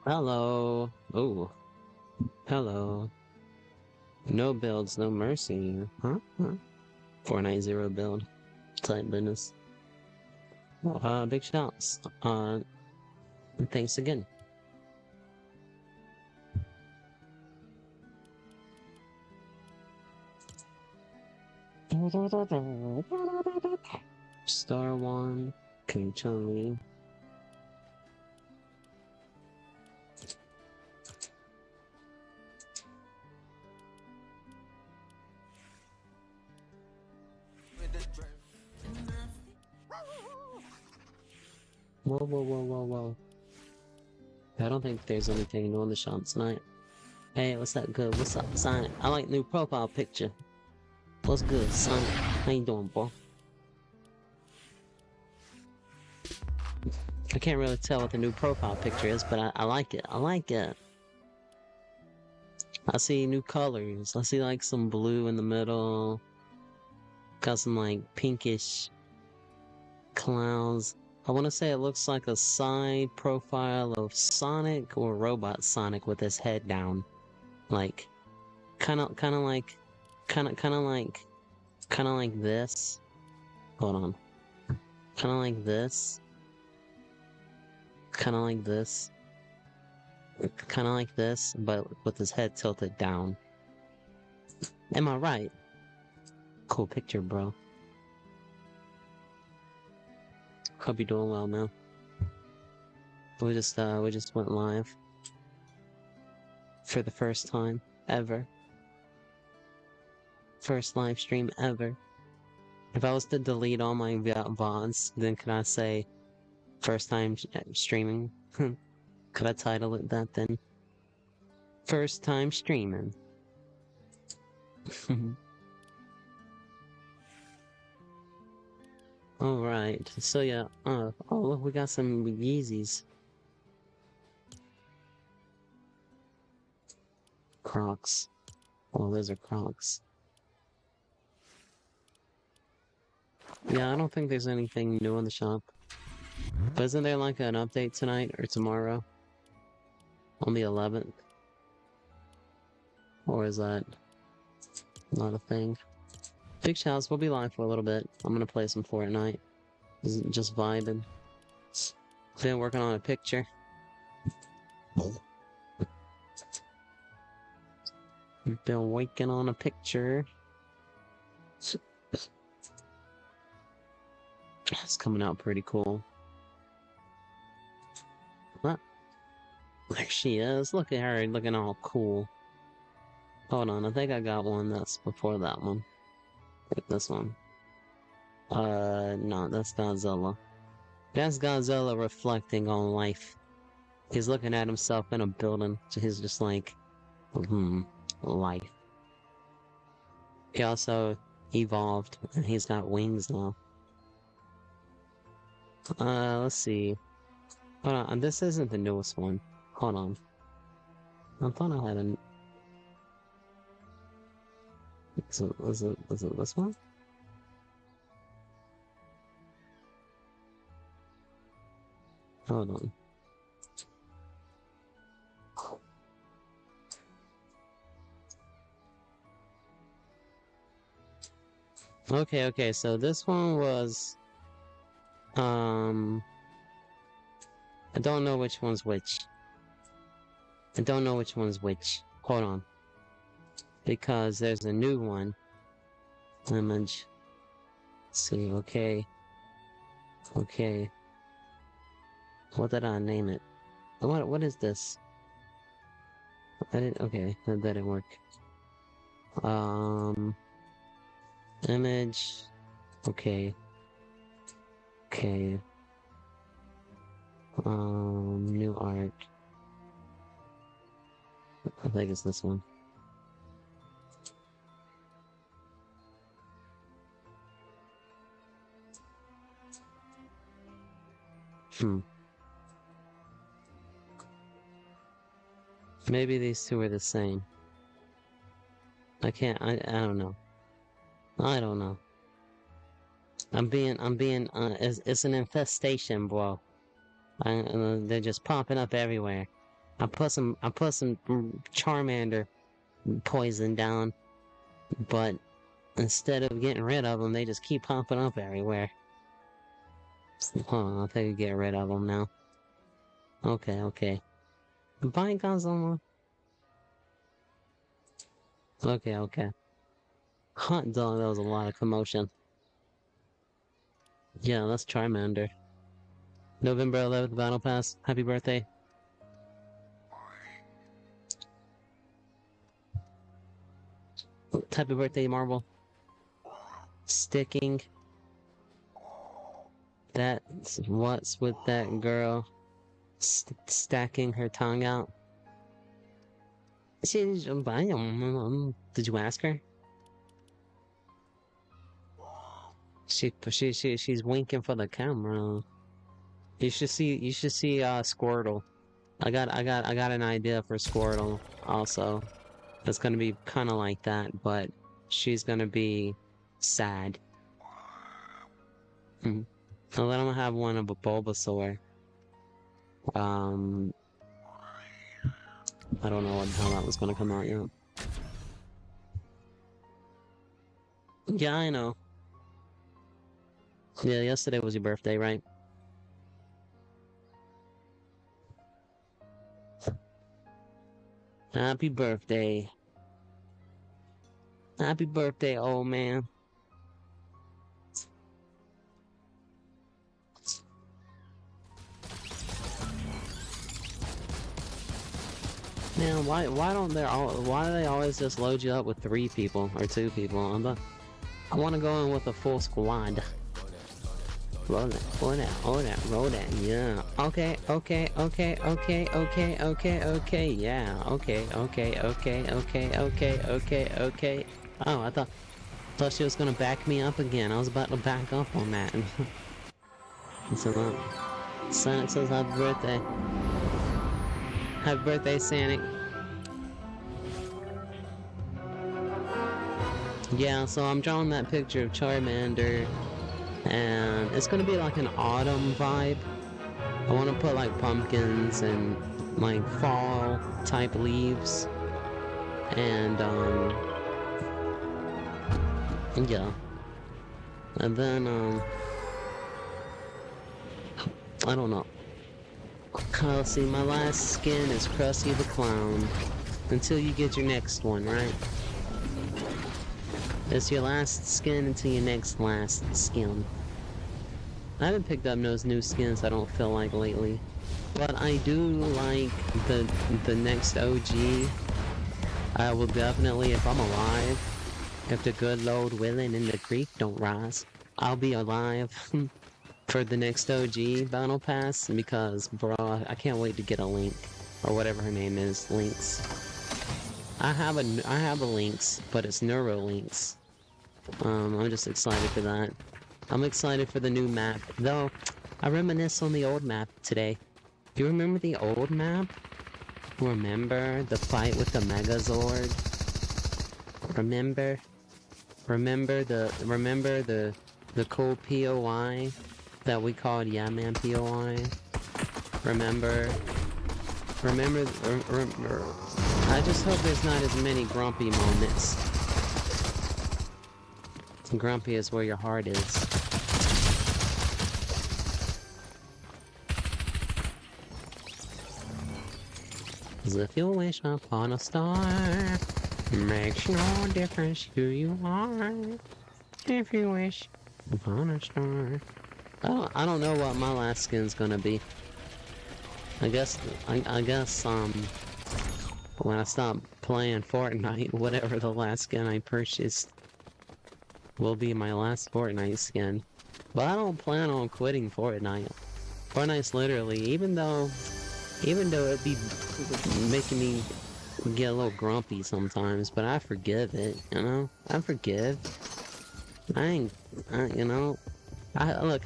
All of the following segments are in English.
Hello. Oh, hello. No builds, no mercy. Huh? Fortnite zero build type business. Big shouts. Thanks again. Star one, Kunchali. Whoa. I don't think there's anything new in the shop tonight. Hey, what's up, good? What's up, Sonic? I like new profile picture. What's good, Sonic? How you doing, bro? I can't really tell what the new profile picture is, but I like it. I like it. I see new colors. I see like some blue in the middle. Got some like pinkish clouds. I want to say it looks like a side profile of Sonic or Robot Sonic with his head down. Like, kind of like this. Hold on. Kind of like this. Kind of like this. Kind of like this, but with his head tilted down. Am I right? Cool picture, bro. Hope you're doing well, man. We just went live for the first time ever. First live stream ever. If I was to delete all my VODs, then could I say first time streaming? Could I title it that then? First time streaming. Alright, so yeah, oh look, we got some Yeezys. Crocs. Oh, those are Crocs. Yeah, I don't think there's anything new in the shop. But isn't there like an update tonight or tomorrow? On the 11th? Or is that not a thing? Big shouts, we'll be live for a little bit. I'm gonna play some Fortnite. Just vibing. Been working on a picture. Been working on a picture. It's coming out pretty cool. What? There she is. Look at her looking all cool. Hold on, I think I got one that's before that one. This one. No, that's Godzilla. That's Godzilla reflecting on life. He's looking at himself in a building. So he's just like, life. He also evolved, and he's got wings now. Let's see. Hold on, this isn't the newest one. Hold on. I thought I had an... Was it this one? Hold on. Okay, so this one was... I don't know which one's which. I don't know which one's which. Hold on. Because there's a new one. Image. Let's see, okay. Okay. What did I name it? What is this? Okay, that didn't work. Image. Okay. Okay. New art. I think it's this one. Maybe these two are the same. I don't know. I don't know. It's an infestation, bro. They're just popping up everywhere. I put some Charmander poison down, but instead of getting rid of them, they just keep popping up everywhere. Hold on, I'll take get rid of them now. Okay, okay. Buying someone. Okay, okay. Hot dog, that was a lot of commotion. Yeah, that's Charmander. November 11th, Battle Pass. Happy birthday. Happy birthday, Marvel. Sticking. That's what's with that girl stacking her tongue out. Did you ask her? She's winking for the camera. You should see Squirtle. I got an idea for Squirtle also. It's gonna be kinda like that, but she's gonna be sad. And then I'm gonna have one of a Bulbasaur. I don't know how that was gonna come out yet. Yeah, I know. Yeah, yesterday was your birthday, right? Happy birthday. Happy birthday, old man. Man, why do they always just load you up with 3 people or 2 people? I want to go in with a full squad. Roll that, yeah. Okay, yeah. Okay. Oh, I thought she was gonna back me up again. I was about to back up on that. So, Sonic says happy birthday. Happy birthday, Sonic. Yeah, so I'm drawing that picture of Charmander, and it's gonna be like an autumn vibe. I want to put like pumpkins and like fall type leaves, and yeah. And then I don't know. Let's see, my last skin is Krusty the Clown. Until you get your next one, right? It's your last skin until your next last skin. I haven't picked up those new skins, I don't feel like, lately. But I do like the next OG. I will definitely, if I'm alive, if the good Lord willing and the creek don't rise, I'll be alive for the next OG Battle Pass, because, bro, I can't wait to get a Link, or whatever her name is, Lynx. I have a Lynx, but it's Neuralynx. I'm just excited for that. I'm excited for the new map, though. I reminisce on the old map today. Do you remember the old map? Remember the fight with the Megazord? Remember the cool POI that we called Yeah Man POI? Remember. I just hope there's not as many grumpy moments. Grumpy is where your heart is. Cause if you wish upon a star, makes no difference who you are. If you wish upon a star. I don't know what my last skin's gonna be. I guess when I stop playing Fortnite, whatever the last skin I purchased will be my last Fortnite skin. But I don't plan on quitting Fortnite. Fortnite's literally, even though it'd be making me get a little grumpy sometimes, but I forgive it, you know? I forgive. Look,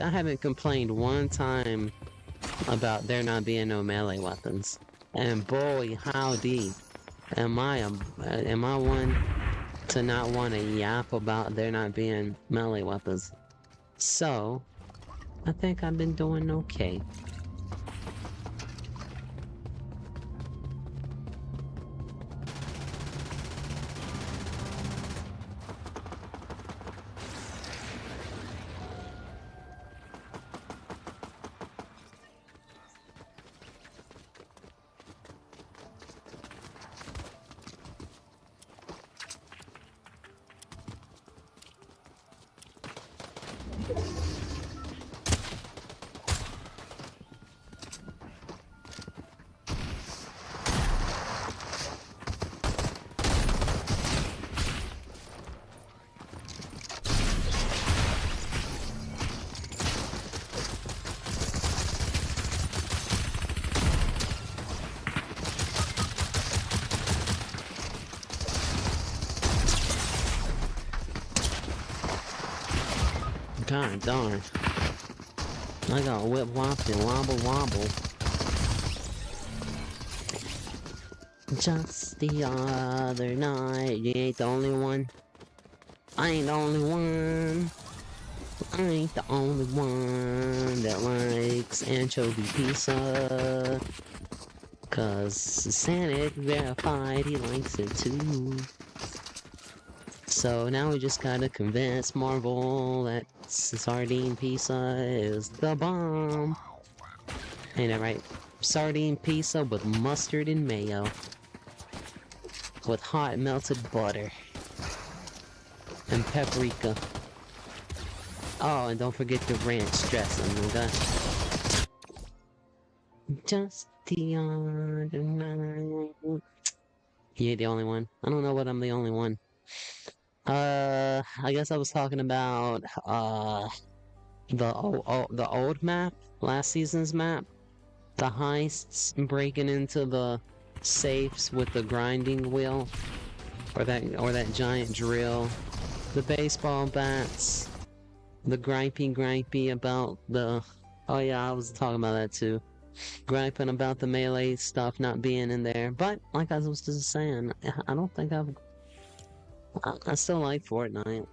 I haven't complained one time about there not being no melee weapons. And boy, howdy, am I one to not want to yap about there not being melee weapons. So, I think I've been doing okay. God darn. I got whip whopped and wobble wobble. Just the other night. You ain't the only one. I ain't the only one. I ain't the only one that likes anchovy pizza. Cause Santa verified he likes it too. So now we just gotta convince Marvel that sardine pizza is the bomb. Ain't that right? Sardine pizza with mustard and mayo. With hot melted butter. And paprika. Oh, and don't forget the ranch dressing, okay? Just the other night. You ain't the only one. I don't know what I'm the only one. I guess I was talking about, the old map, last season's map. The heists, breaking into the safes with the grinding wheel. Or that giant drill. The baseball bats. The gripey about the... Oh yeah, I was talking about that too. Griping about the melee stuff not being in there. But, like I was just saying, I don't think I still like Fortnite.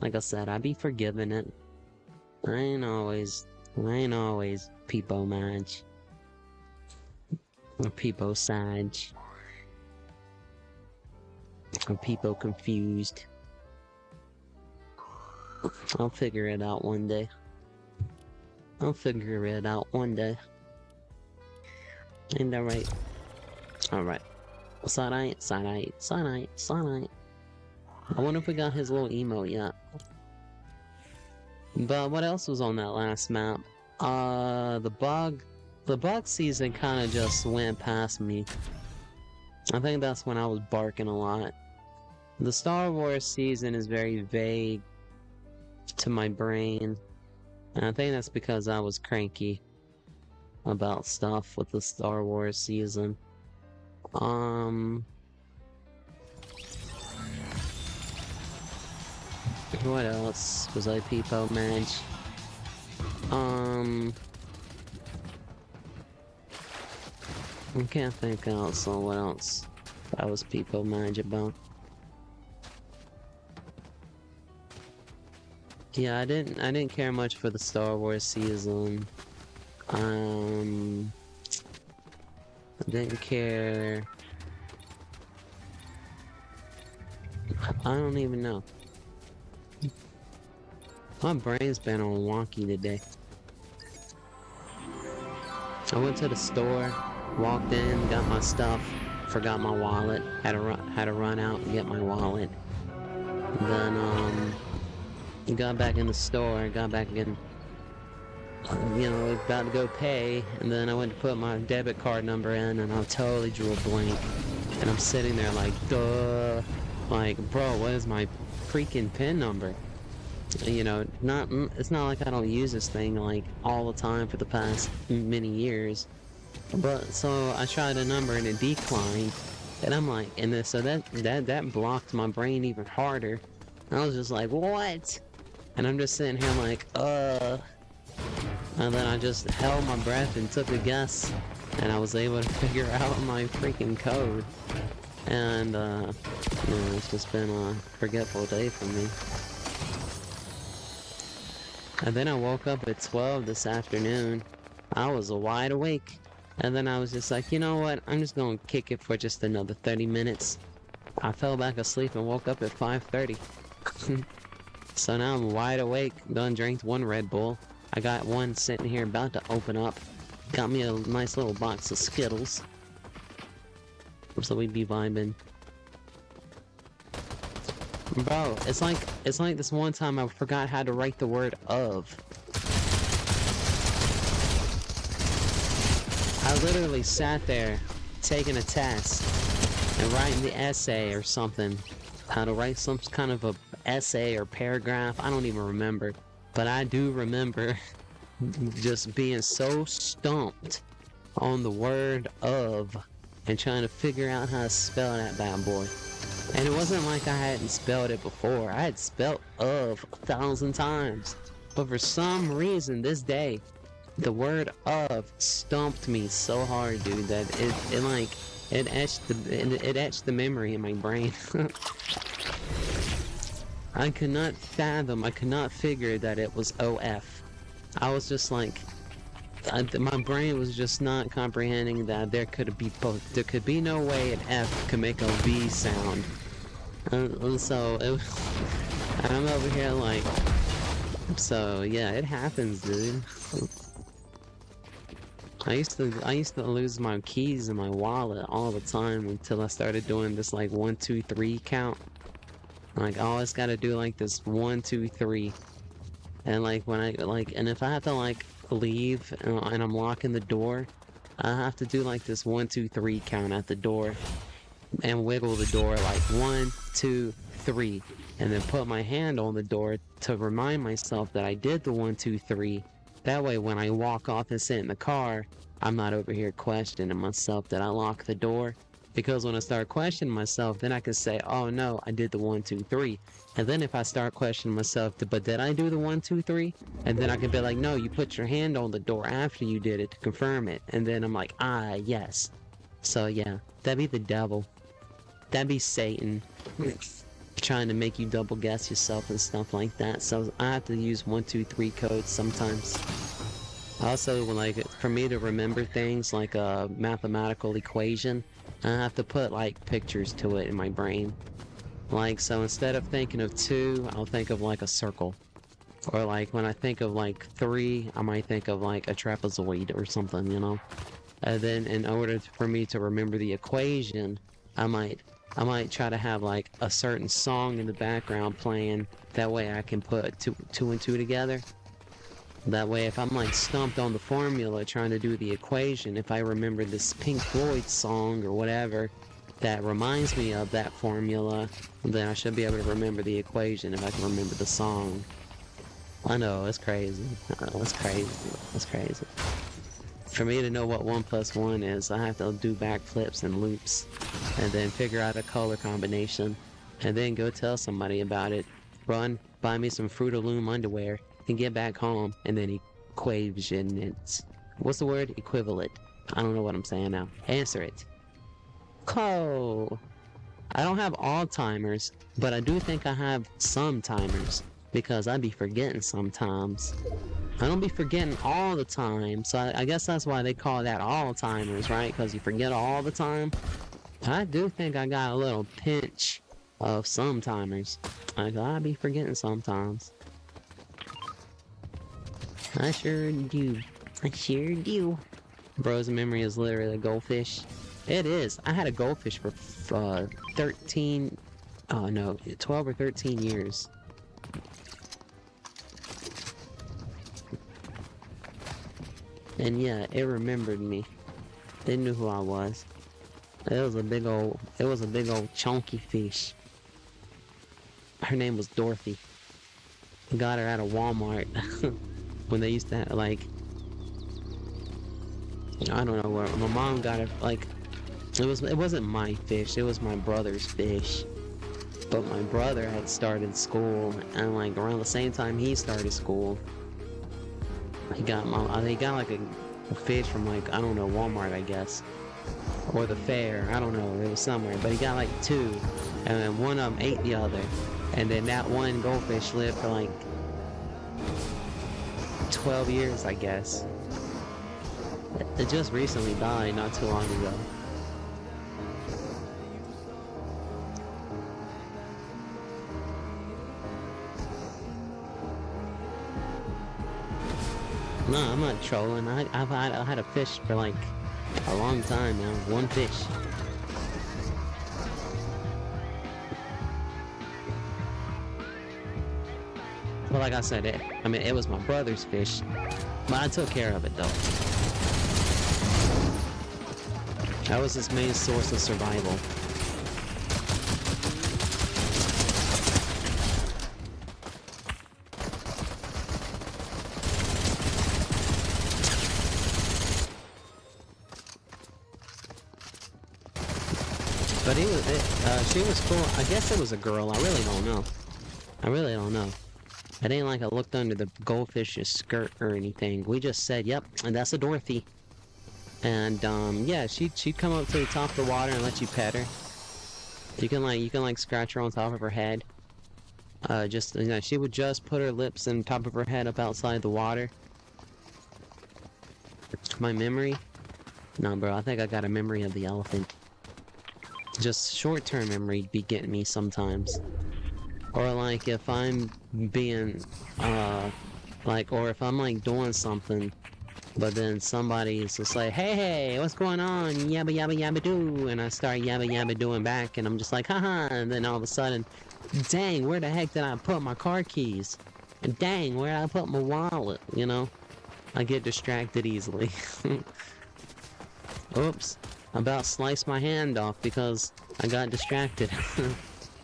Like I said, I be forgiving it. I ain't always peepo maj. Or peepo saj. Or peepo confused. I'll figure it out one day. Ain't that right? Alright. Side-eye. I wonder if we got his little emote yet. But what else was on that last map? The bug season kinda just went past me. I think that's when I was barking a lot. The Star Wars season is very vague to my brain. And I think that's because I was cranky about stuff with the Star Wars season. What else was I peepo maj? I can't think else on what else I was peepo maj about. Yeah, I didn't care much for the Star Wars season. I didn't care. I don't even know. My brain's been on wonky today. I went to the store, walked in, got my stuff, forgot my wallet, had to run out and get my wallet. Then got back in the store, got back in, about to go pay, and then I went to put my debit card number in, and I totally drew a blank. And I'm sitting there like, duh. Like, bro, what is my freaking PIN number? It's not like I don't use this thing, like, all the time for the past many years. But, so, I tried a number and it declined. And I'm like, so that blocked my brain even harder. And I was just like, what? And I'm just sitting here like, and then I just held my breath and took a guess. And I was able to figure out my freaking code. And, it's just been a forgetful day for me. And then I woke up at 12 this afternoon. I was wide awake. And then I was just like, you know what? I'm just gonna kick it for just another 30 minutes. I fell back asleep and woke up at 5:30. So now I'm wide awake. Done drank one Red Bull. I got one sitting here about to open up. Got me a nice little box of Skittles. So we be vibing. Bro, it's like this one time I forgot how to write the word of. I literally sat there taking a test and writing the essay or something. How to write some kind of a essay or paragraph, I don't even remember. But I do remember just being so stumped on the word of and trying to figure out how to spell that bad boy. And it wasn't like I hadn't spelled it before. I had spelled of 1,000 times. But for some reason this day, the word of stumped me so hard, dude, that it etched the memory in my brain. I could not figure that it was OF. I was just like, my brain was just not comprehending that there could be no way an F could make a V sound. And so I'm over here like, so yeah, it happens, dude. I used to lose my keys in my wallet all the time until I started doing this like 1, 2, 3 count. Like I always gotta do like this 1, 2, 3. And like when and if I have to like leave and I'm locking the door, I have to do like this 1, 2, 3 count at the door and wiggle the door like 1, 2, 3, and then put my hand on the door to remind myself that I did the 1, 2, 3. That way when I walk off and sit in the car, I'm not over here questioning myself that I locked the door. Because when I start questioning myself, then I can say, oh no, I did the 1, 2, 3. And then if I start questioning myself, but did I do the 1, 2, 3? And then I can be like, no, you put your hand on the door after you did it to confirm it. And then I'm like, ah, yes. So yeah, that'd be the devil. That'd be Satan. Trying to make you double guess yourself and stuff like that. So I have to use 1, 2, 3 codes sometimes. Also, like, for me to remember things like a mathematical equation, I have to put like pictures to it in my brain. Like, so instead of thinking of 2, I'll think of like a circle. Or like when I think of like 3, I might think of like a trapezoid or something, you know? And then in order for me to remember the equation, I might try to have like a certain song in the background playing. That way I can put two and two together. That way if I'm like stumped on the formula trying to do the equation, if I remember this Pink Floyd song or whatever that reminds me of that formula, then I should be able to remember the equation if I can remember the song. I know, it's crazy. It's crazy. It's crazy. For me to know what 1 + 1 is, I have to do backflips and loops, and then figure out a color combination, and then go tell somebody about it. Run, buy me some Fruit of Loom underwear, and get back home, and then equation it. What's the word? Equivalent. I don't know what I'm saying now. Answer it. Oh. I don't have all timers, but I do think I have some timers, because I be forgetting sometimes. I don't be forgetting all the time, so I guess that's why they call that all-timers, right? Because you forget all the time. I do think I got a little pinch of some-timers. Like, I be forgetting sometimes. I sure do. I sure do. Bro's memory is literally a goldfish. It is. I had a goldfish for 12 or 13 years. And yeah, it remembered me. They knew who I was. It was a big old chunky fish. Her name was Dorothy. Got her at a Walmart when they used to have, like, I don't know where. My mom got it, like, it wasn't my fish, it was my brother's fish. But my brother had started school, and like around the same time he started school, he got like a fish from, like, I don't know, Walmart, I guess, or the fair, I don't know, it was somewhere, but he got like 2, and then one of them ate the other, and then that one goldfish lived for like 12 years, I guess. It just recently died not too long ago. No, I'm not trolling. I had a fish for like a long time now. One fish. But like I said, it was my brother's fish, but I took care of it though. That was his main source of survival. But she was cool. I guess it was a girl. I really don't know. I really don't know. It ain't like I looked under the goldfish's skirt or anything. We just said, yep, and that's a Dorothy. And, yeah, she'd come up to the top of the water and let you pet her. You can scratch her on top of her head. Just, you know, she would just put her lips and top of her head up outside the water. My memory? No, bro, I think I got a memory of the elephant. Just short-term memory be getting me sometimes. Or like if I'm being, or if I'm like doing something, but then somebody is just like, hey, what's going on? Yabba yabba yabba doo, and I start yabba yabba doing back, and I'm just like, haha, and then all of a sudden, dang, where the heck did I put my car keys? And dang, where did I put my wallet? You know, I get distracted easily. Oops, I about sliced my hand off because I got distracted.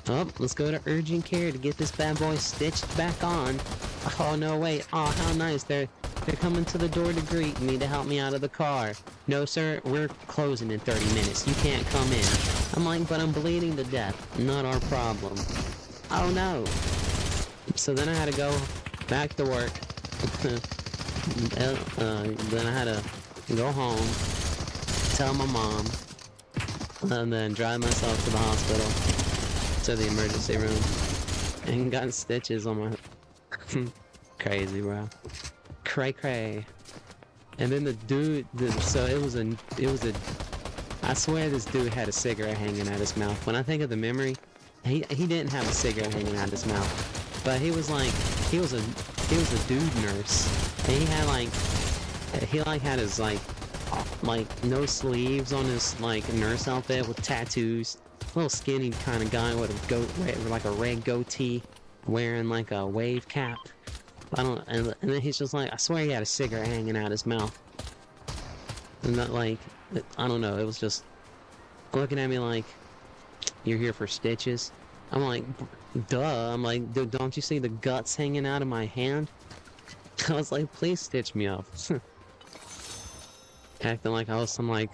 Oh, let's go to urgent care to get this bad boy stitched back on. Oh, no, wait. Oh, how nice. They're coming to the door to greet me to help me out of the car. No, sir, we're closing in 30 minutes. You can't come in. I'm like, but I'm bleeding to death. Not our problem. Oh, no. So then I had to go back to work. Then I had to go home, tell my mom, and then drive myself to the hospital. To the emergency room and got stitches on my crazy, bro. Cray. And then the dude, so it was a I swear this dude had a cigarette hanging out his mouth. When I think of the memory, he didn't have a cigarette hanging out his mouth, but he was a dude nurse, and he had his like no sleeves on his like nurse outfit with tattoos. Little skinny kind of guy with a red goatee, wearing like a wave cap. And then he's just like, I swear he had a cigarette hanging out his mouth. And that like, I don't know, it was just looking at me like, you're here for stitches? I'm like, duh. I'm like, dude, don't you see the guts hanging out of my hand? I was like, please stitch me up. Acting like I was some like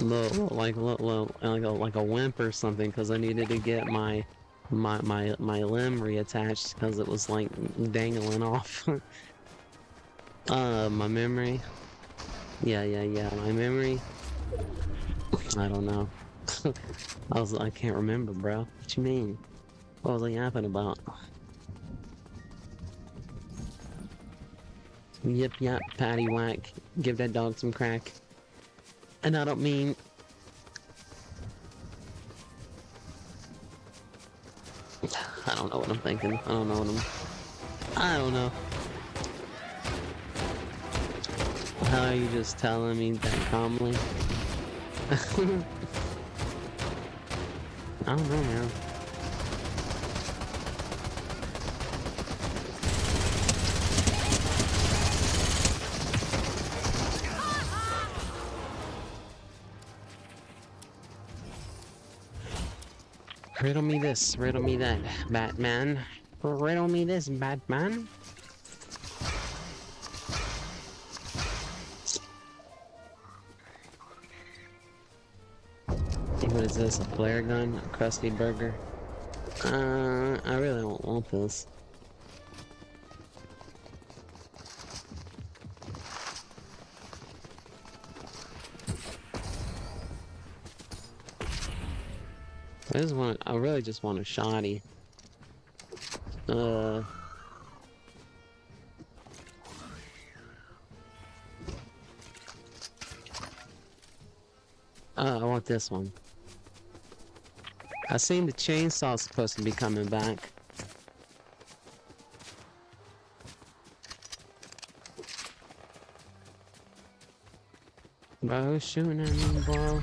like a wimp or something, because I needed to get my limb reattached because it was like dangling off. My memory. Yeah. My memory. I don't know. I can't remember, bro. What you mean? What was I yapping about? Yip yap, patty whack. Give that dog some crack. And I don't mean... I don't know what I'm thinking. I don't know. How are you just telling me that calmly? I don't know, man. Riddle me this, riddle me that, Batman. Riddle me this, Batman. What is this, a flare gun? A crusty burger? I really don't want this. I really just want a shotty. I want this one. I seen the chainsaw's supposed to be coming back. Bro, who's shooting at me, bro?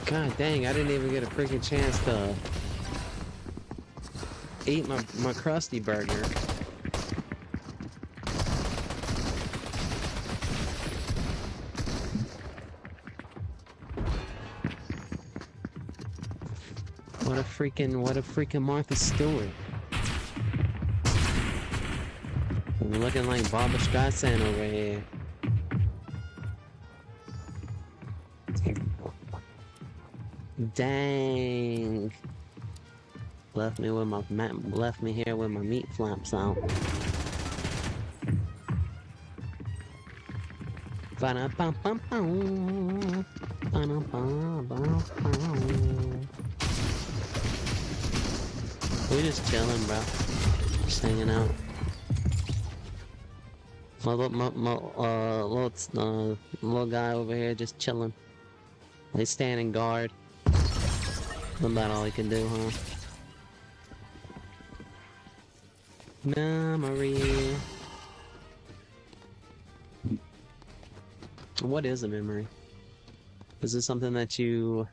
God dang, I didn't even get a freaking chance to eat my Krusty Burger. What a freaking Martha Stewart. Looking like Barbara Streisand over here. Dang. Left me here with my meat flaps out. We're just chilling, bro. Just hanging out. My little guy over here just chilling. He's standing guard. That's about all he can do, huh? Memory. What is a memory? Is this something that you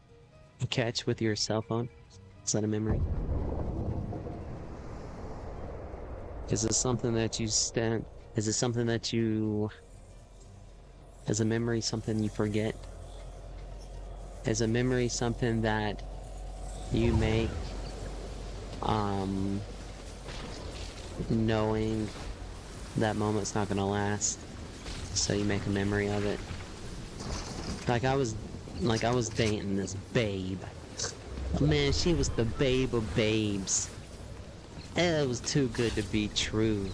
catch with your cell phone? Is that a memory? Is it something that you stand? Is it something that you... Is a memory something you forget? Is a memory something that you make, knowing that moment's not gonna last, so you make a memory of it? Like I was dating this babe. Man, she was the babe of babes. It was too good to be true.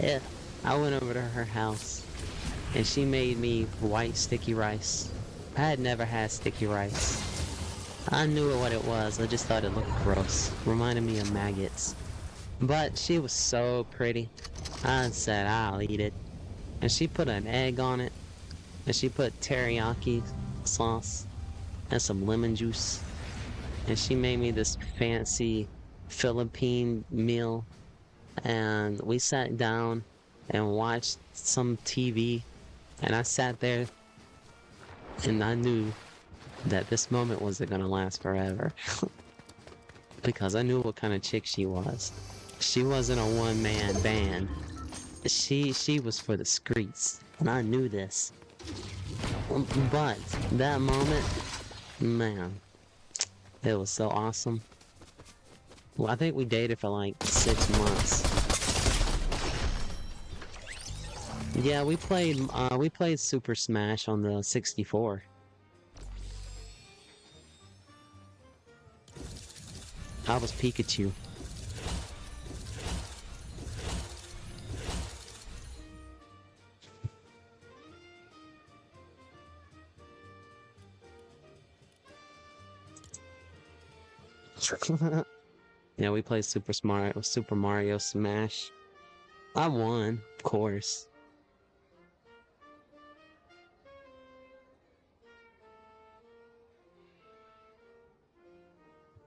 Yeah, I went over to her house, and she made me white sticky rice. I had never had sticky rice. I knew what it was, I just thought it looked gross. Reminded me of maggots. But she was so pretty. I said, I'll eat it. And she put an egg on it. And she put teriyaki sauce. And some lemon juice. And she made me this fancy Philippine meal. And we sat down and watched some TV. And I sat there and I knew that this moment wasn't gonna last forever. Because I knew what kind of chick she was. She wasn't a one-man band. She was for the streets. And I knew this. But that moment, man, it was so awesome. Well, I think we dated for like 6 months. Yeah, we played Super Smash on the 64. I was Pikachu. Yeah, we played Super Mario Smash. I won, of course.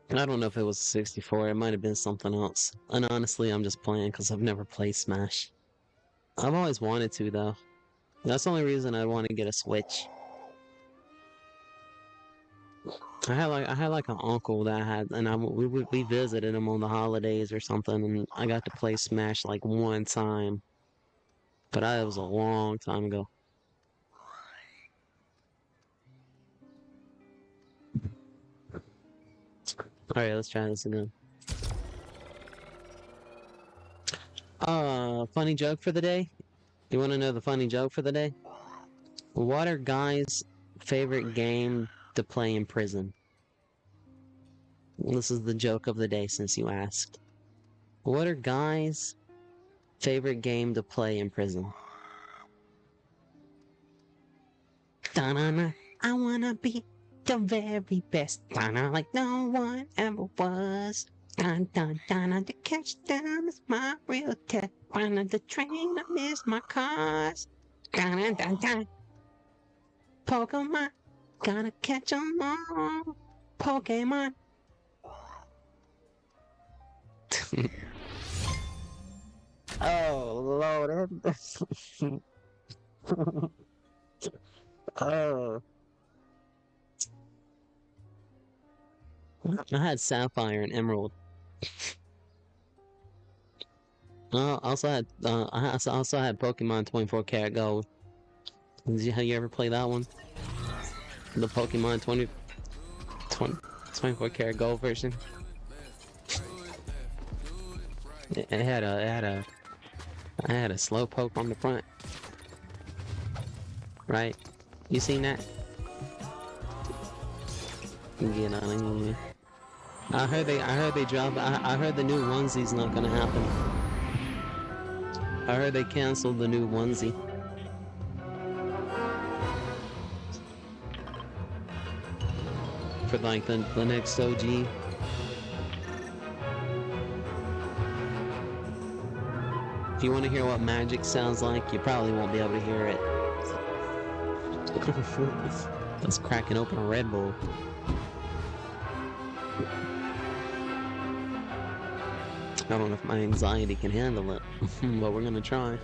I don't know if it was 64, it might have been something else. And honestly, I'm just playing because I've never played Smash. I've always wanted to, though. That's the only reason I want to get a Switch. I had like an uncle that had, and we visited him on the holidays or something, and I got to play Smash like one time. But it was a long time ago. Alright, let's try this again. Funny joke for the day? You want to know the funny joke for the day? What are guys' favorite game to play in prison? This is the joke of the day since you asked. What are guys' favorite game to play in prison? Da-na-na, I wanna be the very best. Da-na, like no one ever was. Dun dun dun, to catch them is my real test. Running the train, I miss my cars. Dun dun dun. Pokemon, gotta catch 'em all. Pokemon. Oh Lord. Oh. I had Sapphire and Emerald. I also had Pokemon 24 Karat Gold. Have you ever played that one? The Pokemon 24 Karat Gold version. It had I had a Slowpoke on the front. Right? You seen that? Get out of here. I heard they dropped. I heard the new onesie's not gonna happen. I heard they canceled the new onesie. For like the next OG. If you want to hear what magic sounds like, you probably won't be able to hear it. That's cracking open a Red Bull. I don't know if my anxiety can handle it, but we're gonna try.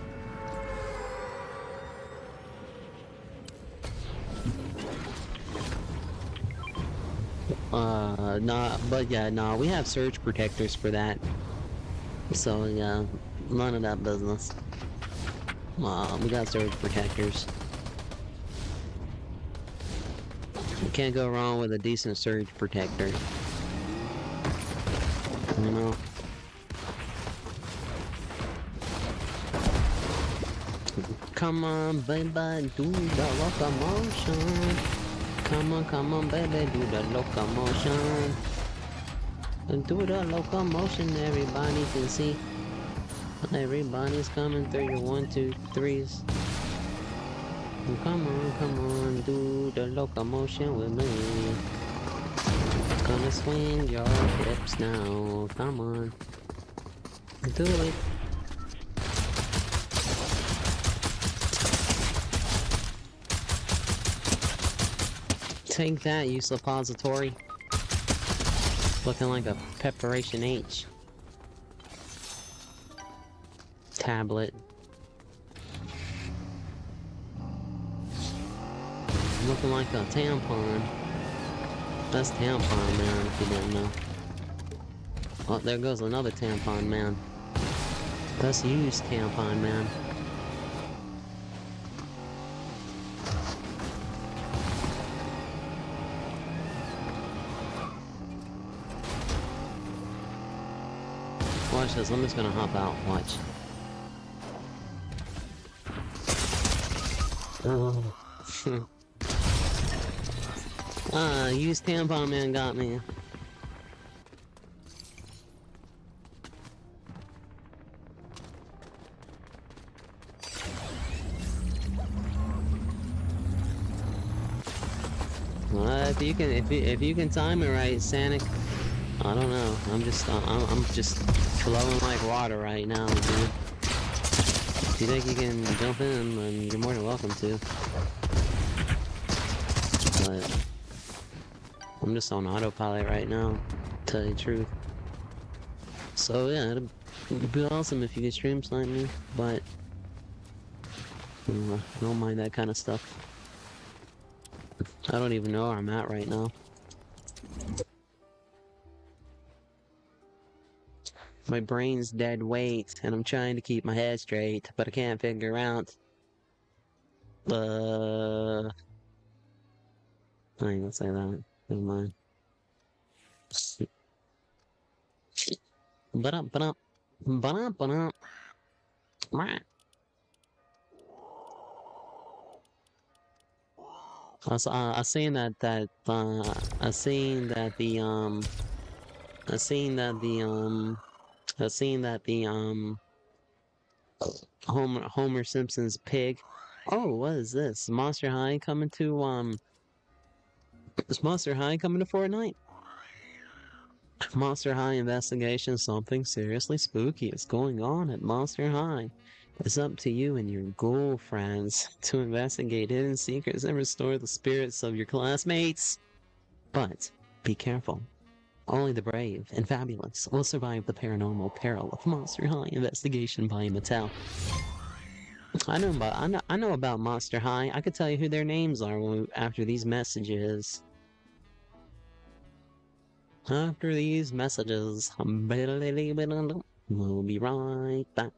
Nah, we have surge protectors for that. So, yeah, none of that business. We got surge protectors. You can't go wrong with a decent surge protector. You know? Come on, baby, do the locomotion. Come on, baby, do the locomotion. Do the locomotion, everybody can see. Everybody's coming through your 1, 2, 3s. Come on, do the locomotion with me. Gonna swing your hips now. Come on, do it. Take that, you suppository. Looking like a preparation H. Tablet. Looking like a tampon. That's tampon man, if you didn't know. Oh, there goes another tampon man. That's used tampon man. Watch this, I'm just gonna hop out, watch. Used tampon man got me. If you can time it right, Sanic. I don't know. I'm just flowing like water right now, dude. If you think you can jump in, then you're more than welcome to. But I'm just on autopilot right now, to tell you the truth. So yeah, it'd be awesome if you could stream snipe me, but I don't mind that kind of stuff. I don't even know where I'm at right now. My brain's dead weight, and I'm trying to keep my head straight, but I can't figure out. I ain't gonna say that. Never mind. But I seen that Homer Simpson's pig. Oh, what is this? Monster High coming to is Monster High coming to Fortnite? Monster High investigation, something seriously spooky is going on at Monster High. It's up to you and your ghoul friends to investigate hidden secrets and restore the spirits of your classmates. But be careful. Only the brave and fabulous will survive the paranormal peril of Monster High investigation by Mattel. I know about Monster High. I could tell you who their names are after these messages. After these messages. We'll be right back.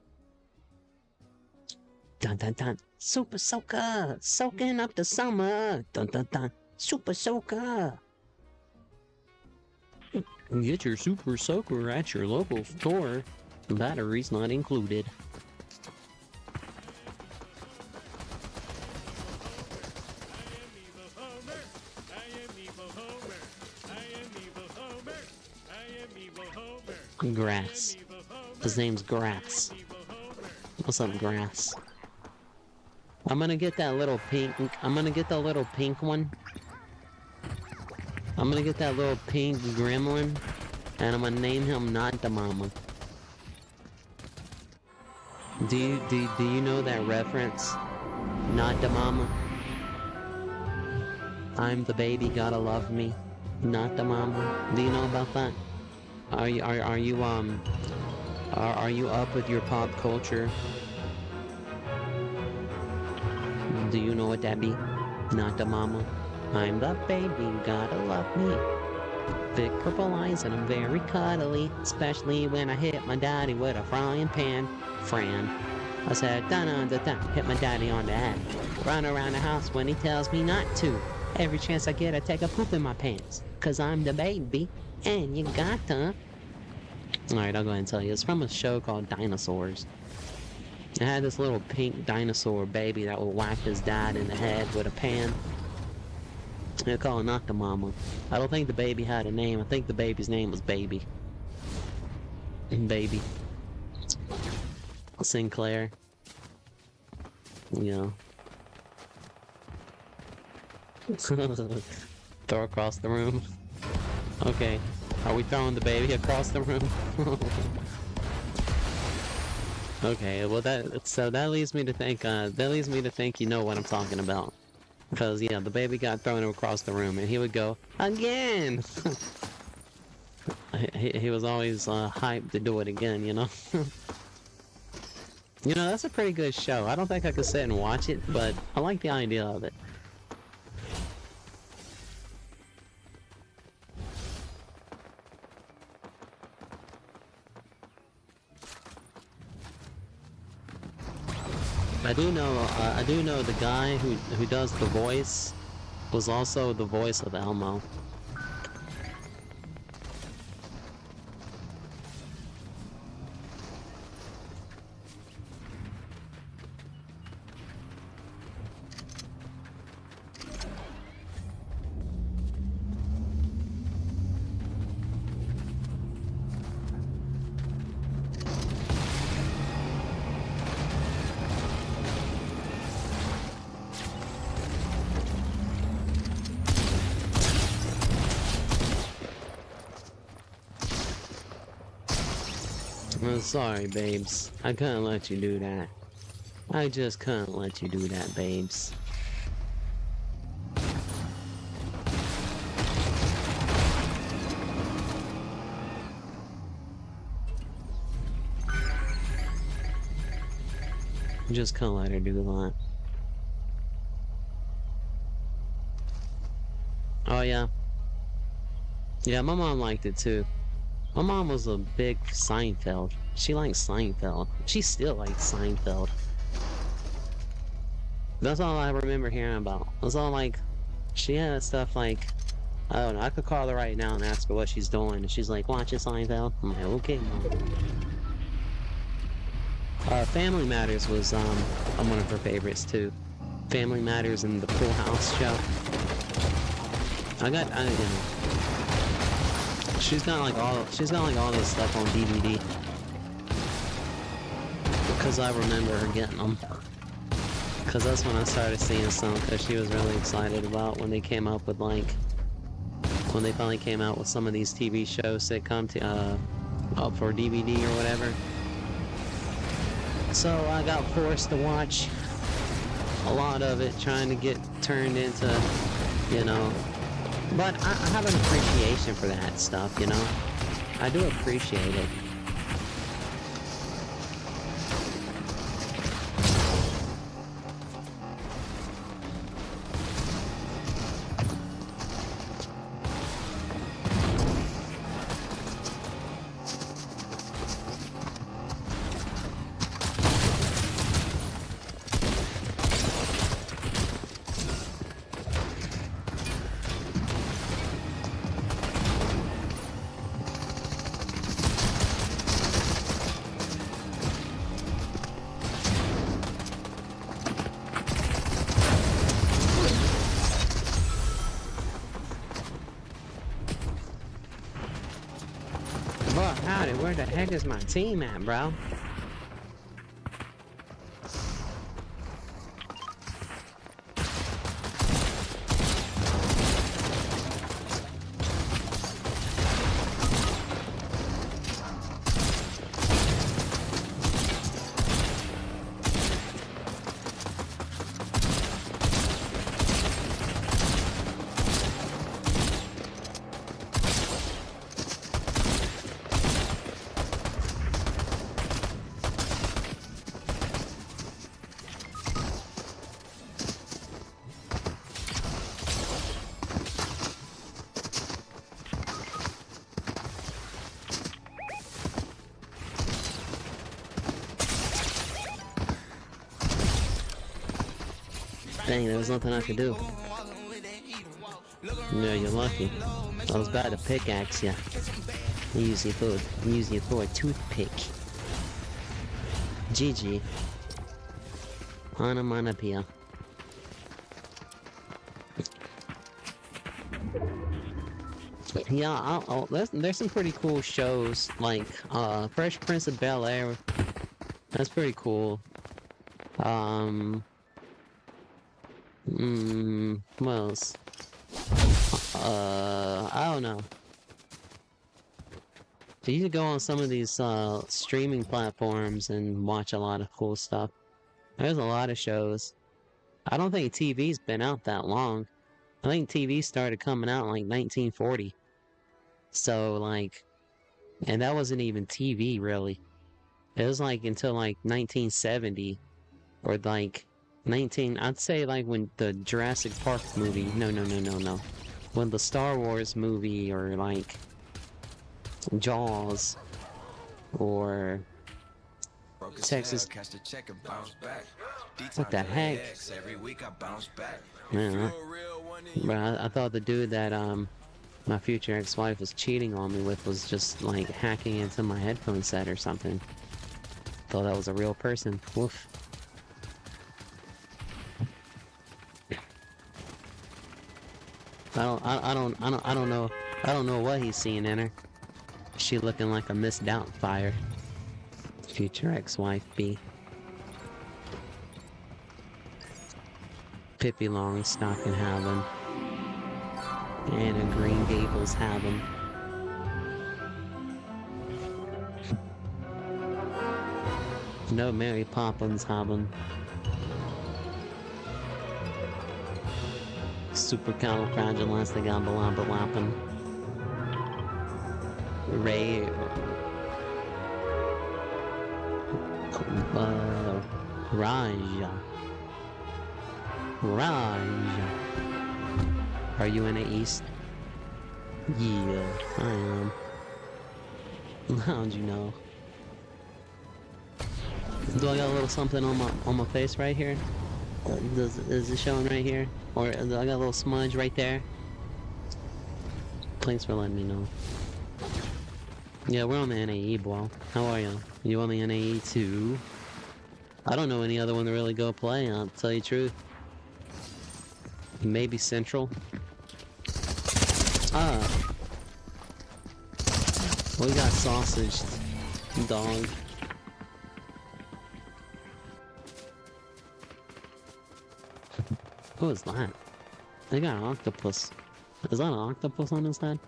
Dun dun dun. Super Soaker! Soaking up the summer! Dun dun dun. Super Soaker! Get your Super Soaker at your local store. Batteries not included. Grass. His name's Grass. What's up, Grass? I'm gonna get that little pink. I'm gonna get the little pink one. I'm gonna get that little pink gremlin, and I'm gonna name him Not the Mama. Do you know that reference? Not the Mama. I'm the baby, gotta love me. Not the Mama. Do you know about that? Are you up with your pop culture? Do you know what that be? Not the Mama. I'm the baby, gotta love me. Big purple eyes and I'm very cuddly, especially when I hit my daddy with a frying pan. Fran. I said, dun-dun-dun-dun, hit my daddy on the head. Run around the house when he tells me not to. Every chance I get, I take a poop in my pants. Cause I'm the baby, and you got to. Alright, I'll go ahead and tell you. It's from a show called Dinosaurs. It had this little pink dinosaur baby that would whack his dad in the head with a pan. They call it Not the Mama. I don't think the baby had a name. I think the baby's name was Baby. Baby. Sinclair. You know. Throw across the room. Okay. Are we throwing the baby across the room? Okay, well that leads me to think you know what I'm talking about. Because yeah, the baby got thrown across the room and he would go, again! he was always hyped to do it again, you know? You know, that's a pretty good show. I don't think I could sit and watch it, but I like the idea of it. I do know the guy who does the voice was also the voice of Elmo. I'm sorry, babes. I couldn't let you do that. I just couldn't let you do that, babes. Just couldn't let her do that. Oh yeah. Yeah, my mom liked it too. My mom was a big Seinfeld. She liked Seinfeld. She still likes Seinfeld. That's all I remember hearing about. That's all, like, she had stuff like, I don't know, I could call her right now and ask her what she's doing, and she's like, watching Seinfeld. I'm like, okay, Mom. Family Matters was, one of her favorites, too. Family Matters and the Full House show. You know, she's got like all this stuff on DVD. Because I remember her getting them. Because that's when I started seeing some, because she was really excited about when they came up with like, when they finally came out with some of these TV shows that come to, up for DVD or whatever. So I got forced to watch a lot of it, trying to get turned into, you know, but I have an appreciation for that stuff, you know? I do appreciate it. Well, howdy, where the heck is my team at, bro? Dang, there was nothing I could do. Yeah, you're lucky. I was about to pickaxe ya. Use you for a toothpick. GG. Onomatopoeia. Yeah, there's some pretty cool shows, like, Fresh Prince of Bel-Air. That's pretty cool. What else? I don't know. You can go on some of these, streaming platforms and watch a lot of cool stuff. There's a lot of shows. I don't think TV's been out that long. I think TV started coming out in, like, 1940. So, like... And that wasn't even TV, really. It was, like, until, like, 1970. Or, like... I'd say, like, when the Jurassic Park movie... No. When the Star Wars movie, or, like... Jaws... Or... Texas... What the heck? Man, I thought the dude that, my future ex-wife was cheating on me with was just, like, hacking into my headphone set or something. Thought that was a real person. Woof. I don't know what he's seeing in her. She looking like a Miss Doubtfire. Future ex-wife B. Pippi Longstocking have him. Anna Green Gables have him. No Mary Poppins have him. Supercalifragilisticexpialidocious. Ray... Raja. Are you in the East? Yeah, I am. How'd you know? Do I got a little something on my face right here? Is it showing right here? Or I got a little smudge right there? Thanks for letting me know. Yeah, we're on the NAE, bro. How are you? You on the NAE too? I don't know any other one to really go play, I'll tell you the truth. Maybe Central. Ah. We got sausage, dog. Who is that? They got an octopus. Is that an octopus on his head?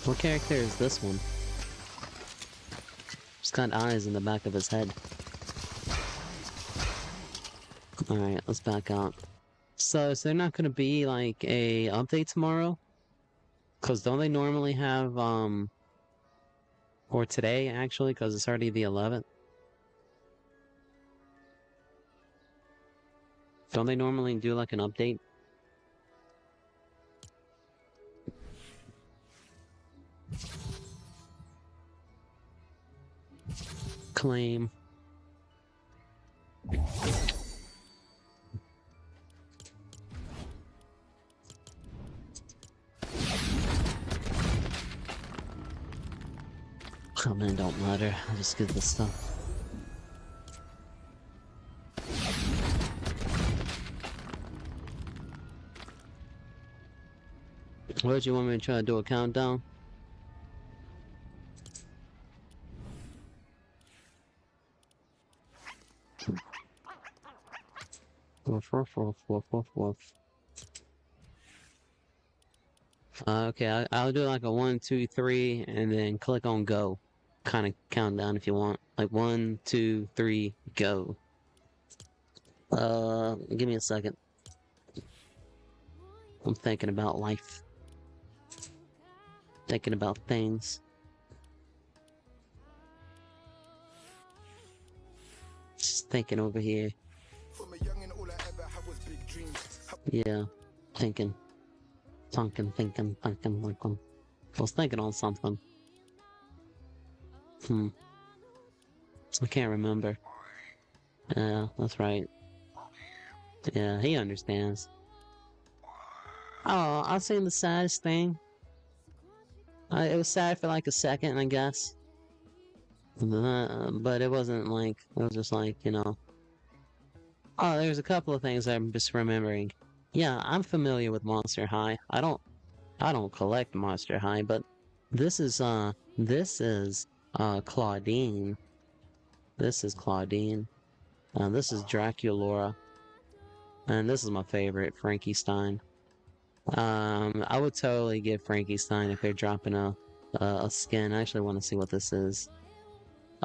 What character is this one? He's got eyes in the back of his head. Alright, let's back out. So, is there not gonna be, like, a update tomorrow? Cause don't they normally have, or today, actually, cause it's already the 11th. Don't they normally do, like, an update? Claim. Oh man, don't matter. I'll just get this stuff. What, you want me to try to do a countdown? Woof, woof, woof, woof, woof, woof. Okay, I'll do like a 1, 2, 3, and then click on go. Kind of countdown if you want. Like 1, 2, 3, go. Give me a second. I'm thinking about life. Thinking about things. Just thinking over here. Yeah, thinking. Thinking. I was thinking on something. I can't remember. Yeah, that's right. Yeah, he understands. Oh, I've seen the saddest thing. It was sad for like a second, I guess. But it wasn't like, it was just like, you know. Oh, there's a couple of things I'm just remembering. Yeah, I'm familiar with Monster High. I don't collect Monster High, but this is Claudine. This is Claudine. This is Draculaura. And this is my favorite, Frankenstein. I would totally get Frankenstein if they're dropping a skin. I actually want to see what this is.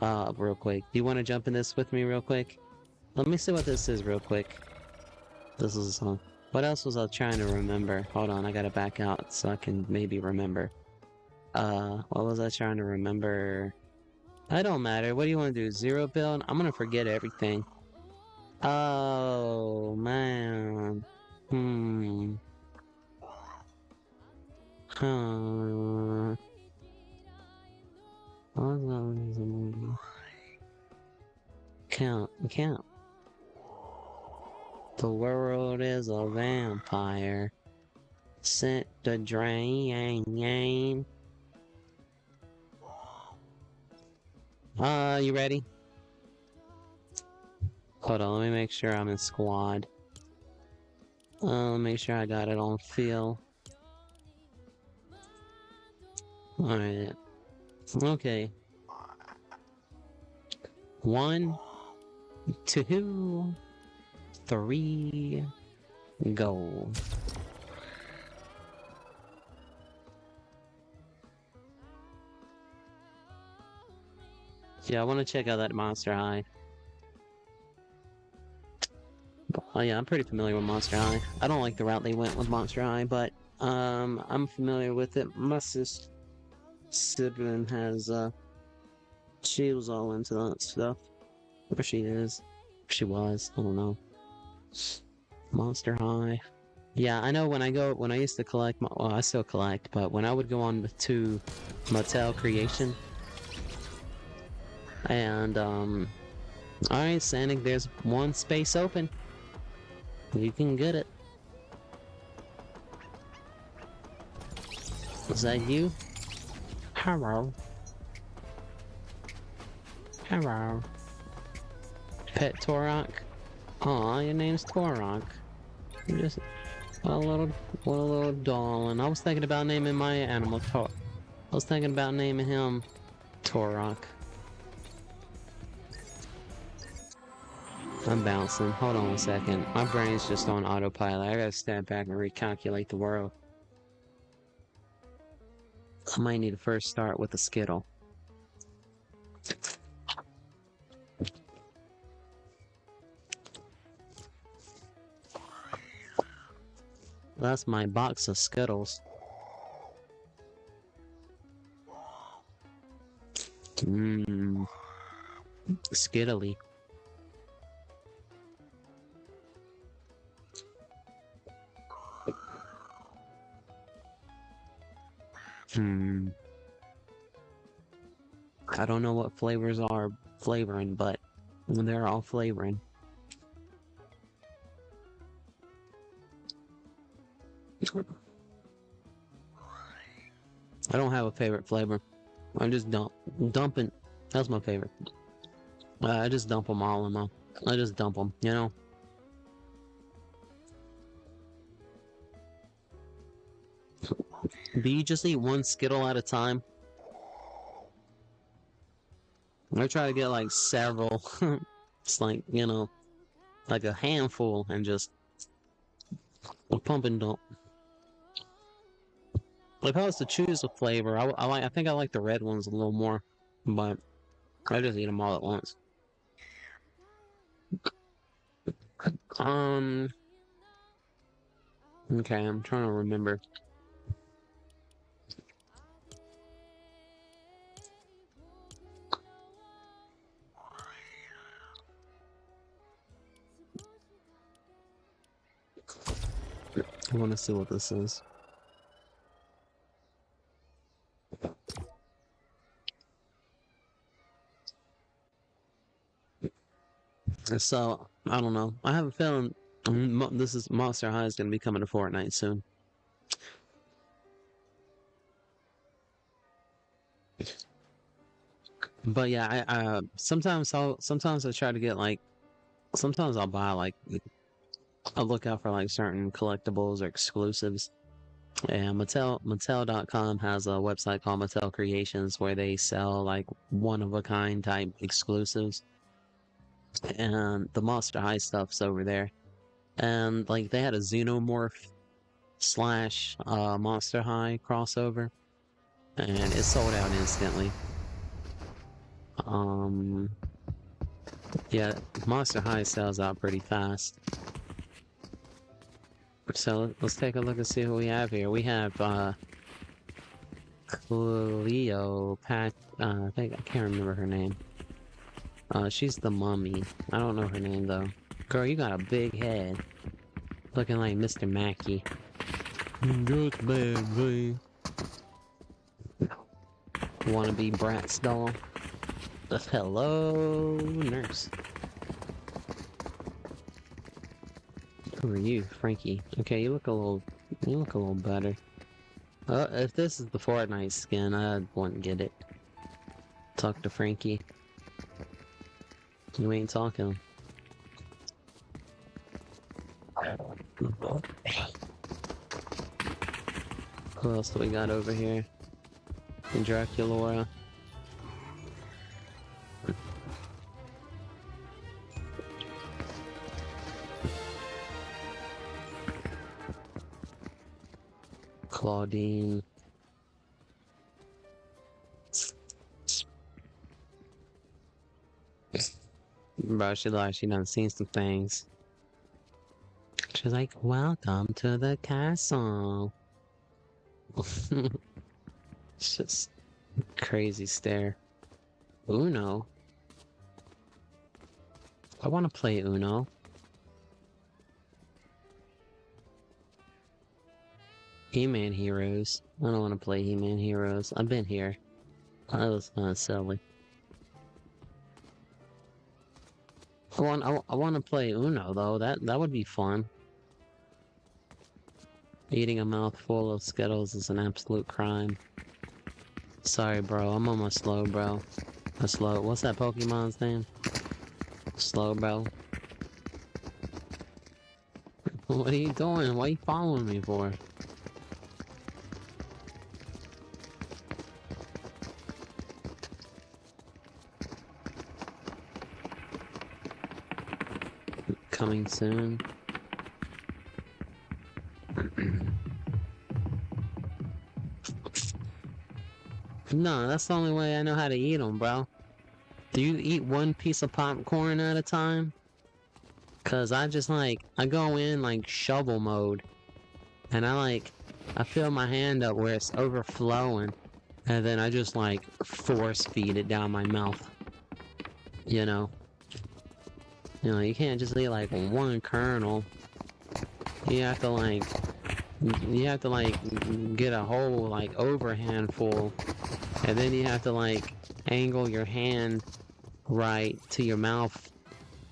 Real quick. Do you want to jump in this with me real quick? Let me see what this is real quick. This is, what else was I trying to remember? Hold on, I gotta back out so I can maybe remember. What was I trying to remember? It don't matter. What do you want to do? Zero build? I'm gonna forget everything. Oh, man. Huh. Count. The world is a vampire. Sent the drain. You ready? Hold on, let me make sure I'm in squad. Make sure I got it on feel. Alright. Okay. 1, 2, 3, go. Yeah, I want to check out that Monster High. Oh yeah, I'm pretty familiar with Monster High. I don't like the route they went with Monster High, but I'm familiar with it. My sibling has she was all into that stuff. Or she is. She was. I don't know. Monster High. Yeah, I know when I used to collect, well, I still collect, but when I would go on to Mattel Creation, and, alright, Sonic, there's one space open. You can get it. Is that you? Hello. Hello. Pet Torok? Aw, your name's Torok. You're just a little darling. I was thinking about naming my animal I was thinking about naming him Torok. I'm bouncing. Hold on a second. My brain's just on autopilot. I gotta step back and recalculate the world. I might need to first start with a Skittle. That's my box of Skittles. Skittly. I don't know what flavors are flavoring, but they're all flavoring. I don't have a favorite flavor. I just dumping. That's my favorite. I just dump them all in my. I just dump them, you know. Do you just eat one Skittle at a time? I try to get like several. It's like, you know, like a handful and just pump and dump. If I was to choose a flavor, I think I like the red ones a little more, but I just eat them all at once. Okay, I'm trying to remember. I want to see what this is. So, I don't know. I have a feeling this is Monster High is going to be coming to Fortnite soon. But yeah, I sometimes I try to get like sometimes I'll buy like I'll look out for like certain collectibles or exclusives. And Mattel.com has a website called Mattel Creations where they sell like one of a kind type exclusives. And the Monster High stuff's over there. And like they had a Xenomorph slash Monster High crossover. And it sold out instantly. Yeah, Monster High sells out pretty fast. So let's take a look and see who we have here. We have I think I can't remember her name. She's the mummy. I don't know her name though. Girl, you got a big head. Looking like Mr. Mackey. Just baby. Wanna be Bratz doll? Hello, nurse. Who are you, Frankie? Okay, you look a little better. If this is the Fortnite skin, I wouldn't get it. Talk to Frankie. You ain't talking. Who else do we got over here? Draculaura. Claudine. Bro, she done seen some things. She's like, welcome to the castle. It's just crazy stare. Uno? I want to play Uno. He-Man Heroes. I don't want to play He-Man Heroes. I've been here. That was silly. I want to play Uno though. That would be fun. Eating a mouthful of Skittles is an absolute crime. Sorry, bro. I'm almost slow, bro. Slow. What's that Pokemon's name? Slow, bro. What are you doing? What are you following me for? Coming soon. No, that's the only way I know how to eat them, bro. Do you eat one piece of popcorn at a time? Cause I just I go in like shovel mode. And I fill my hand up where it's overflowing. And then I just force feed it down my mouth. You know? You can't just eat one kernel. You have to get a whole overhand full. And then you have to angle your hand right to your mouth,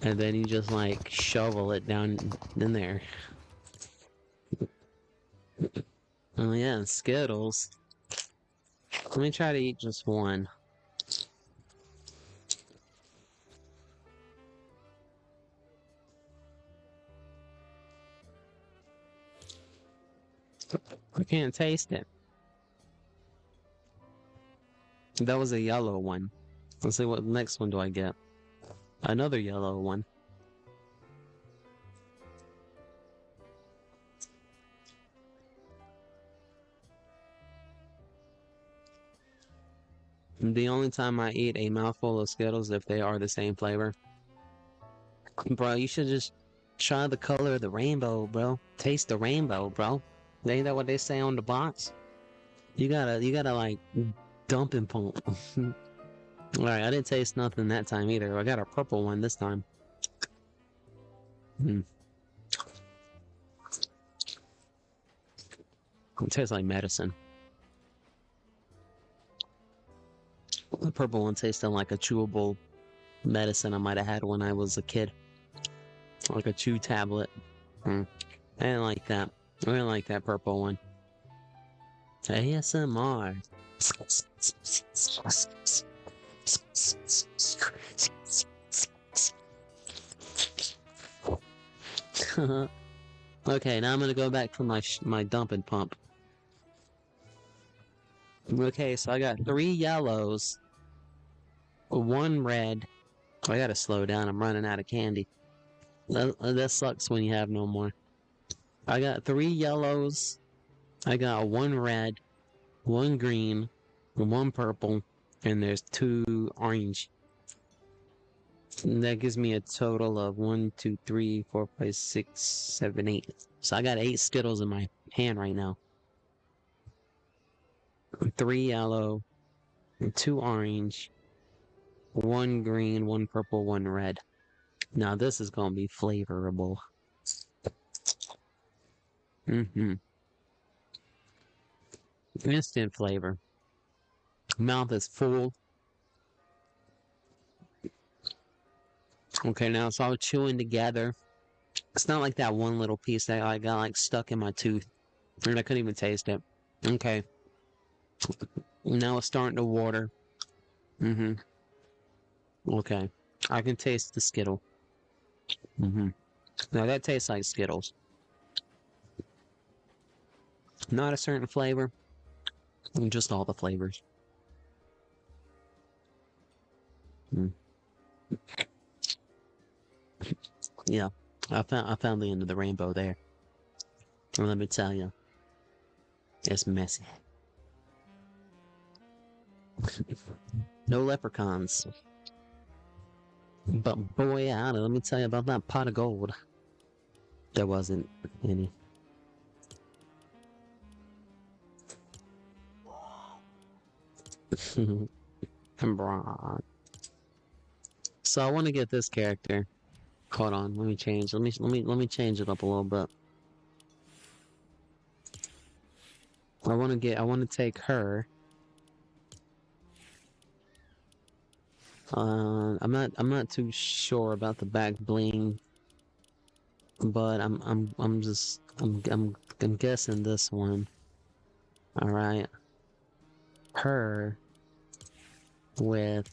and then you just shovel it down in there. Oh yeah, Skittles. Let me try to eat just one. I can't taste it. That was a yellow one. Let's see what next one do I get. Another yellow one. The only time I eat a mouthful of Skittles if they are the same flavor. Bro, you should just try the color of the rainbow, bro. Taste the rainbow, bro. Ain't that what they say on the box? You gotta like dump and pump. Alright, I didn't taste nothing that time either. I got a purple one this time. It tastes like medicine. The purple one tasted like a chewable medicine I might have had when I was a kid. Like a chew tablet. I didn't like that. I didn't like that purple one. ASMR. Okay, now I'm gonna go back to my dump and pump. Okay, so I got 3 yellows, 1 red. I gotta slow down, I'm running out of candy. That sucks when you have no more. I got 3 yellows, I got 1 red, 1 green, 1 purple, and there's 2 orange. And that gives me a total of 1, 2, 3, 4, 5, 6, 7, 8. So I got 8 Skittles in my hand right now. 3 yellow, 2 orange, 1 green, 1 purple, 1 red. Now this is gonna be flavorable. Instant flavor. Mouth is full. Okay, now it's all chewing together. It's not like that one little piece that I got like stuck in my tooth. And I couldn't even taste it. Okay. Now it's starting to water. Okay. I can taste the Skittle. Now that tastes like Skittles. Not a certain flavor. Just all the flavors. Yeah. I found the end of the rainbow there. And let me tell you. It's messy. No leprechauns. But boy, let me tell you about that pot of gold. There wasn't any. So I want to get this character. Hold on, let me change. Let me change it up a little bit. I want to take her. I'm not too sure about the back bling, but I'm guessing this one. All right, her with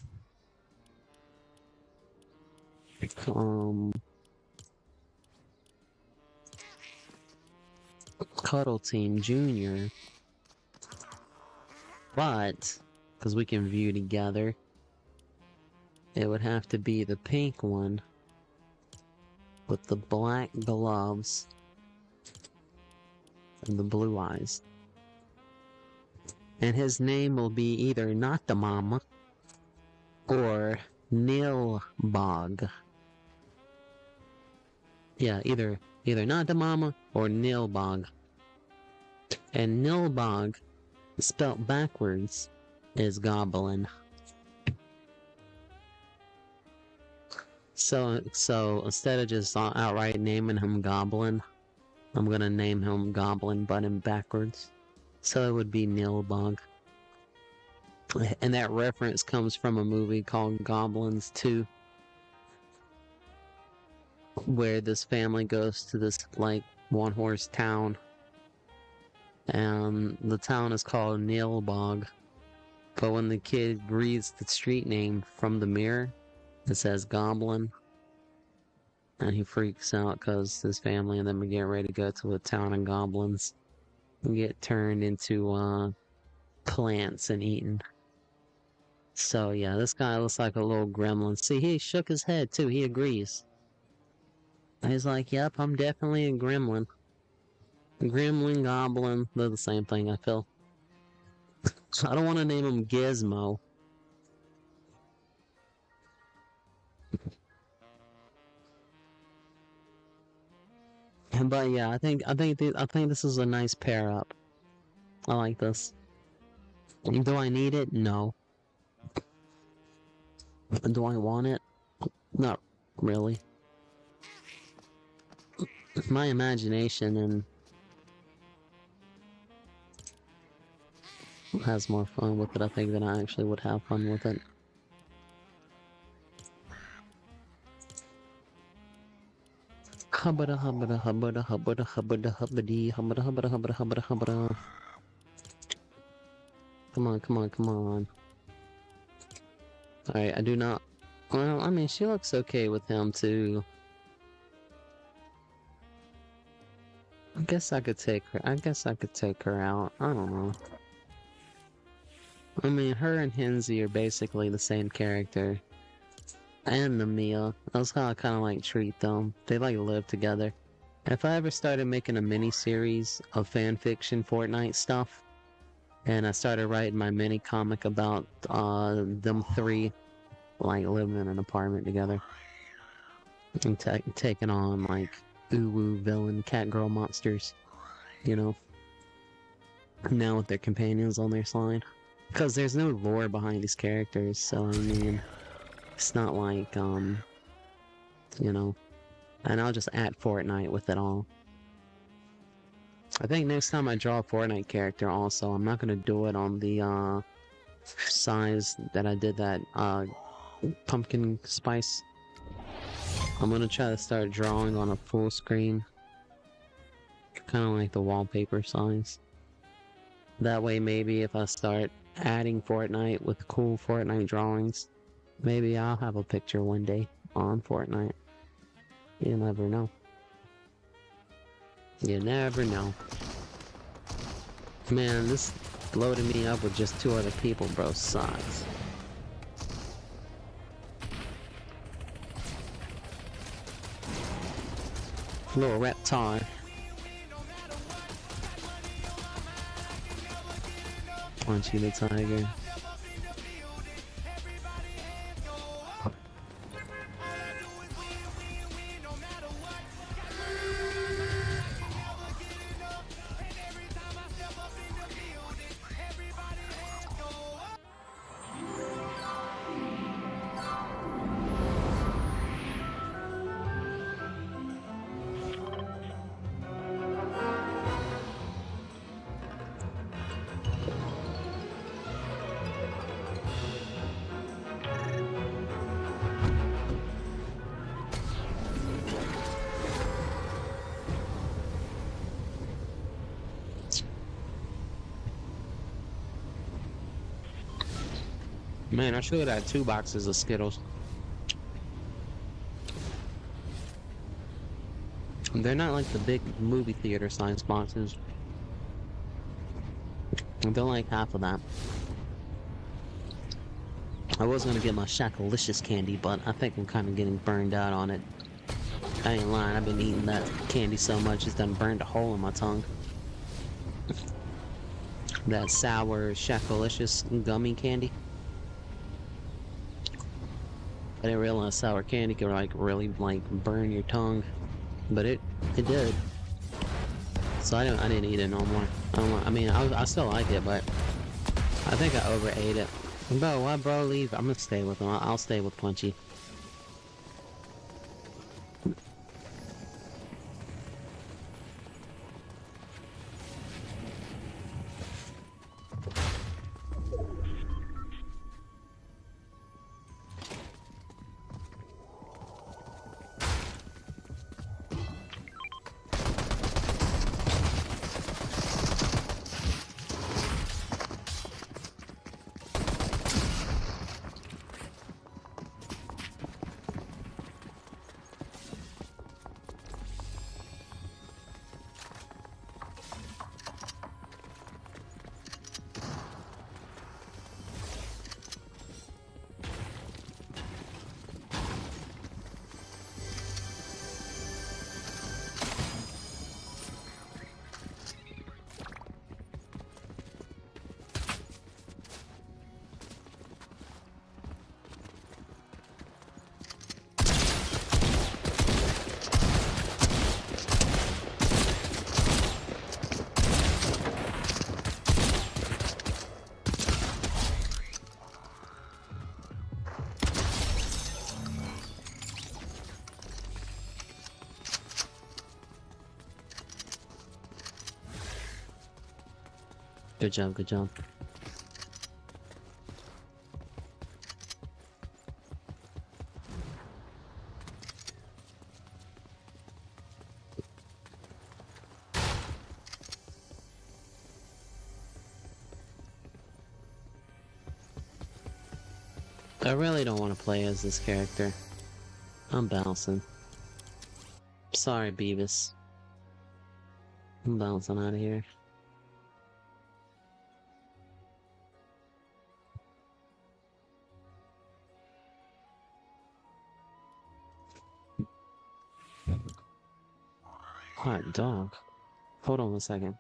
Cuddle Team Junior, but because we can view together. It would have to be the pink one with the black gloves and the blue eyes. And his name will be either Not the Mama or Nilbog. Yeah, either Not the Mama or Nilbog. And Nilbog, spelt backwards, is Goblin. So instead of just outright naming him Goblin, I'm gonna name him Goblin, but in backwards. So it would be Nilbog. And that reference comes from a movie called Goblins 2, where this family goes to this like one-horse town, and the town is called Nilbog. But when the kid reads the street name from the mirror, it says Goblin, and he freaks out because his family and them are getting ready to go to a town of goblins and get turned into plants and eaten. So yeah, this guy looks like a little gremlin. See, he shook his head too. He agrees. He's like, yep, I'm definitely a gremlin. Gremlin, goblin, they're the same thing, I feel. I don't want to name him Gizmo. But yeah, I think this is a nice pair up. I like this. Do I need it? No. Do I want it? Not really. My imagination and has more fun with it, I think, than I actually would have fun with it. Hubbada hubbada hubbada hubbada hubbada hubbity hubbada hubbada hubbada hubbada hubbada. Come on, come on, come on. Alright, I do not... Well, I mean, she looks okay with him, too. I guess I could take her out. I don't know. I mean, her and Hinsey are basically the same character. And the Mia. That's how I kind of like treat them. They like live together. If I ever started making a mini-series of fanfiction Fortnite stuff, and I started writing my mini-comic about them three, like, living in an apartment together, and taking on, like, uwu villain cat-girl monsters, you know? Now with their companions on their side. Because there's no lore behind these characters, so, I mean, it's not like, you know... And I'll just add Fortnite with it all. I think next time I draw a Fortnite character also, I'm not gonna do it on the, size that I did that, pumpkin spice. I'm gonna try to start drawing on a full screen. Kinda like the wallpaper size. That way maybe if I start adding Fortnite with cool Fortnite drawings, maybe I'll have a picture one day on Fortnite. You never know. You never know. Man, this loading me up with just 2 other people, bro, sucks. Little reptar. Punchy the tiger. Man, I should have had 2 boxes of Skittles. They're not like the big movie theater size boxes. They're like half of that. I was gonna get my Shakalicious candy, but I think I'm kind of getting burned out on it. I ain't lying, I've been eating that candy so much it's done burned a hole in my tongue. That sour Shakalicious gummy candy. I didn't realize sour candy could like really like burn your tongue, but it did. So I didn't eat it no more. I mean I still like it, but I think I overate it. Bro, why bro leave? I'm gonna stay with him. I'll stay with Punchy. Good job, good job. I really don't want to play as this character. I'm bouncing. Sorry, Beavis. I'm bouncing out of here. Hot dog. Hold on a second.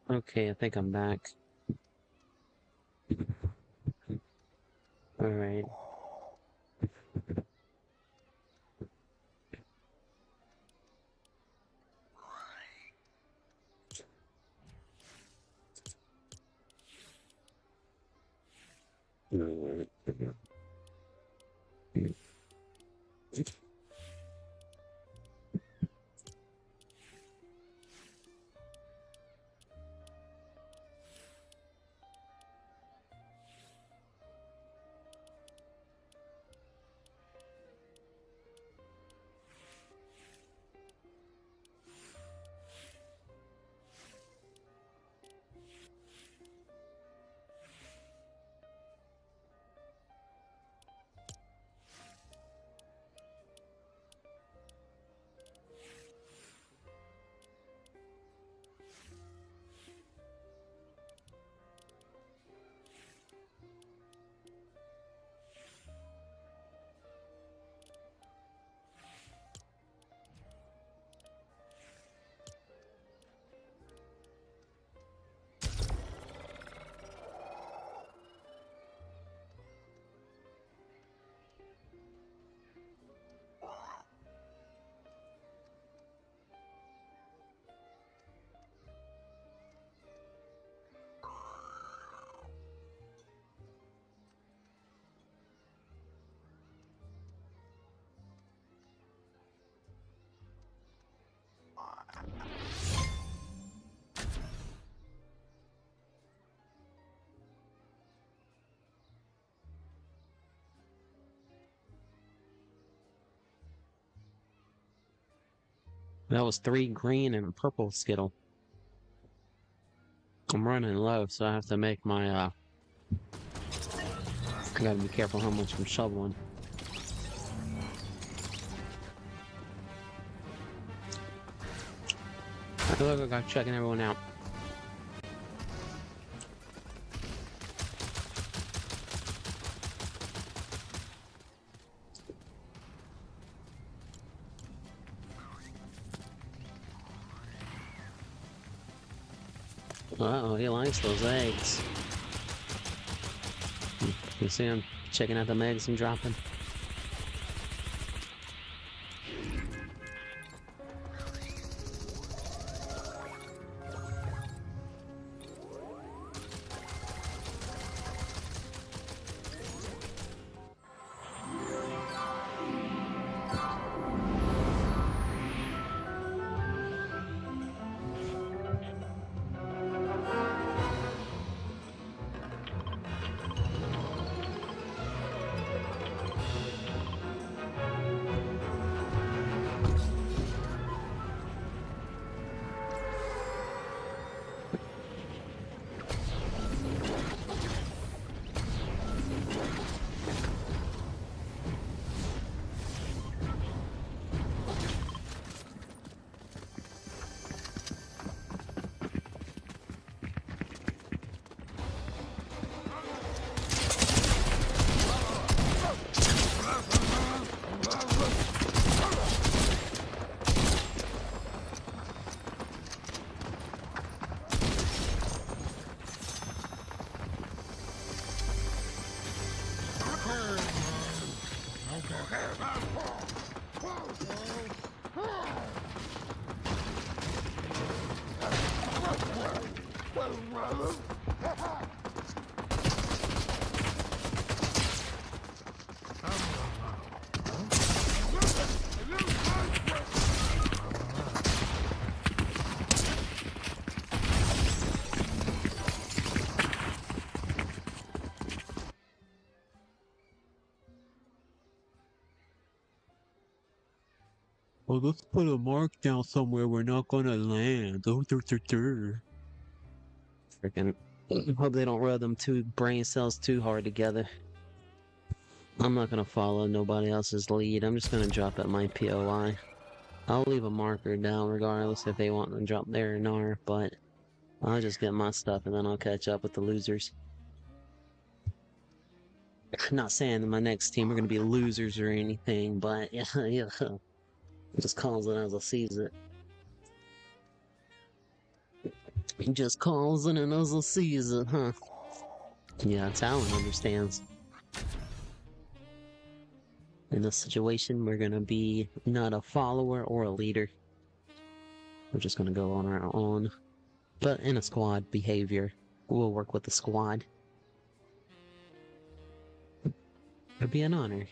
Okay, I think I'm back. Alright. That was 3 green and a purple Skittle. I'm running low, so I have to make my, I gotta be careful how much I'm shoveling. Look, I got checking everyone out. Uh-oh, he likes those eggs. You see him checking out the eggs I'm dropping? Well, let's put a mark down somewhere we're not gonna land. Freaking. Hope they don't rub them 2 brain cells too hard together. I'm not gonna follow nobody else's lead. I'm just gonna drop at my POI. I'll leave a marker down regardless if they want to drop there or not, but I'll just get my stuff and then I'll catch up with the losers. I'm not saying that my next team are gonna be losers or anything, but yeah. Just calls it as I sees it. He just calls it and as I sees it, huh? Yeah, Talon understands. In this situation, we're gonna be not a follower or a leader. We're just gonna go on our own. But in a squad behavior, we'll work with the squad. It'd be an honor.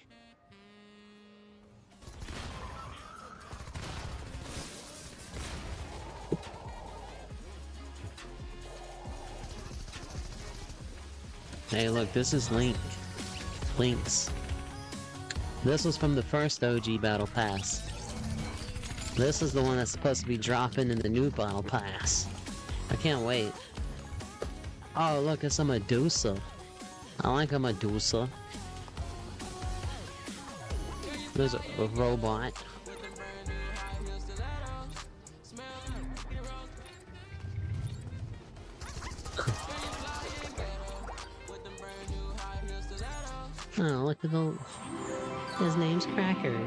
Hey, look, this is Link's. This was from the first OG Battle Pass. This is the one that's supposed to be dropping in the new Battle Pass. I can't wait. Oh, look, it's a Medusa. I like a Medusa. There's a robot. Oh, look at the... His name's Cracker.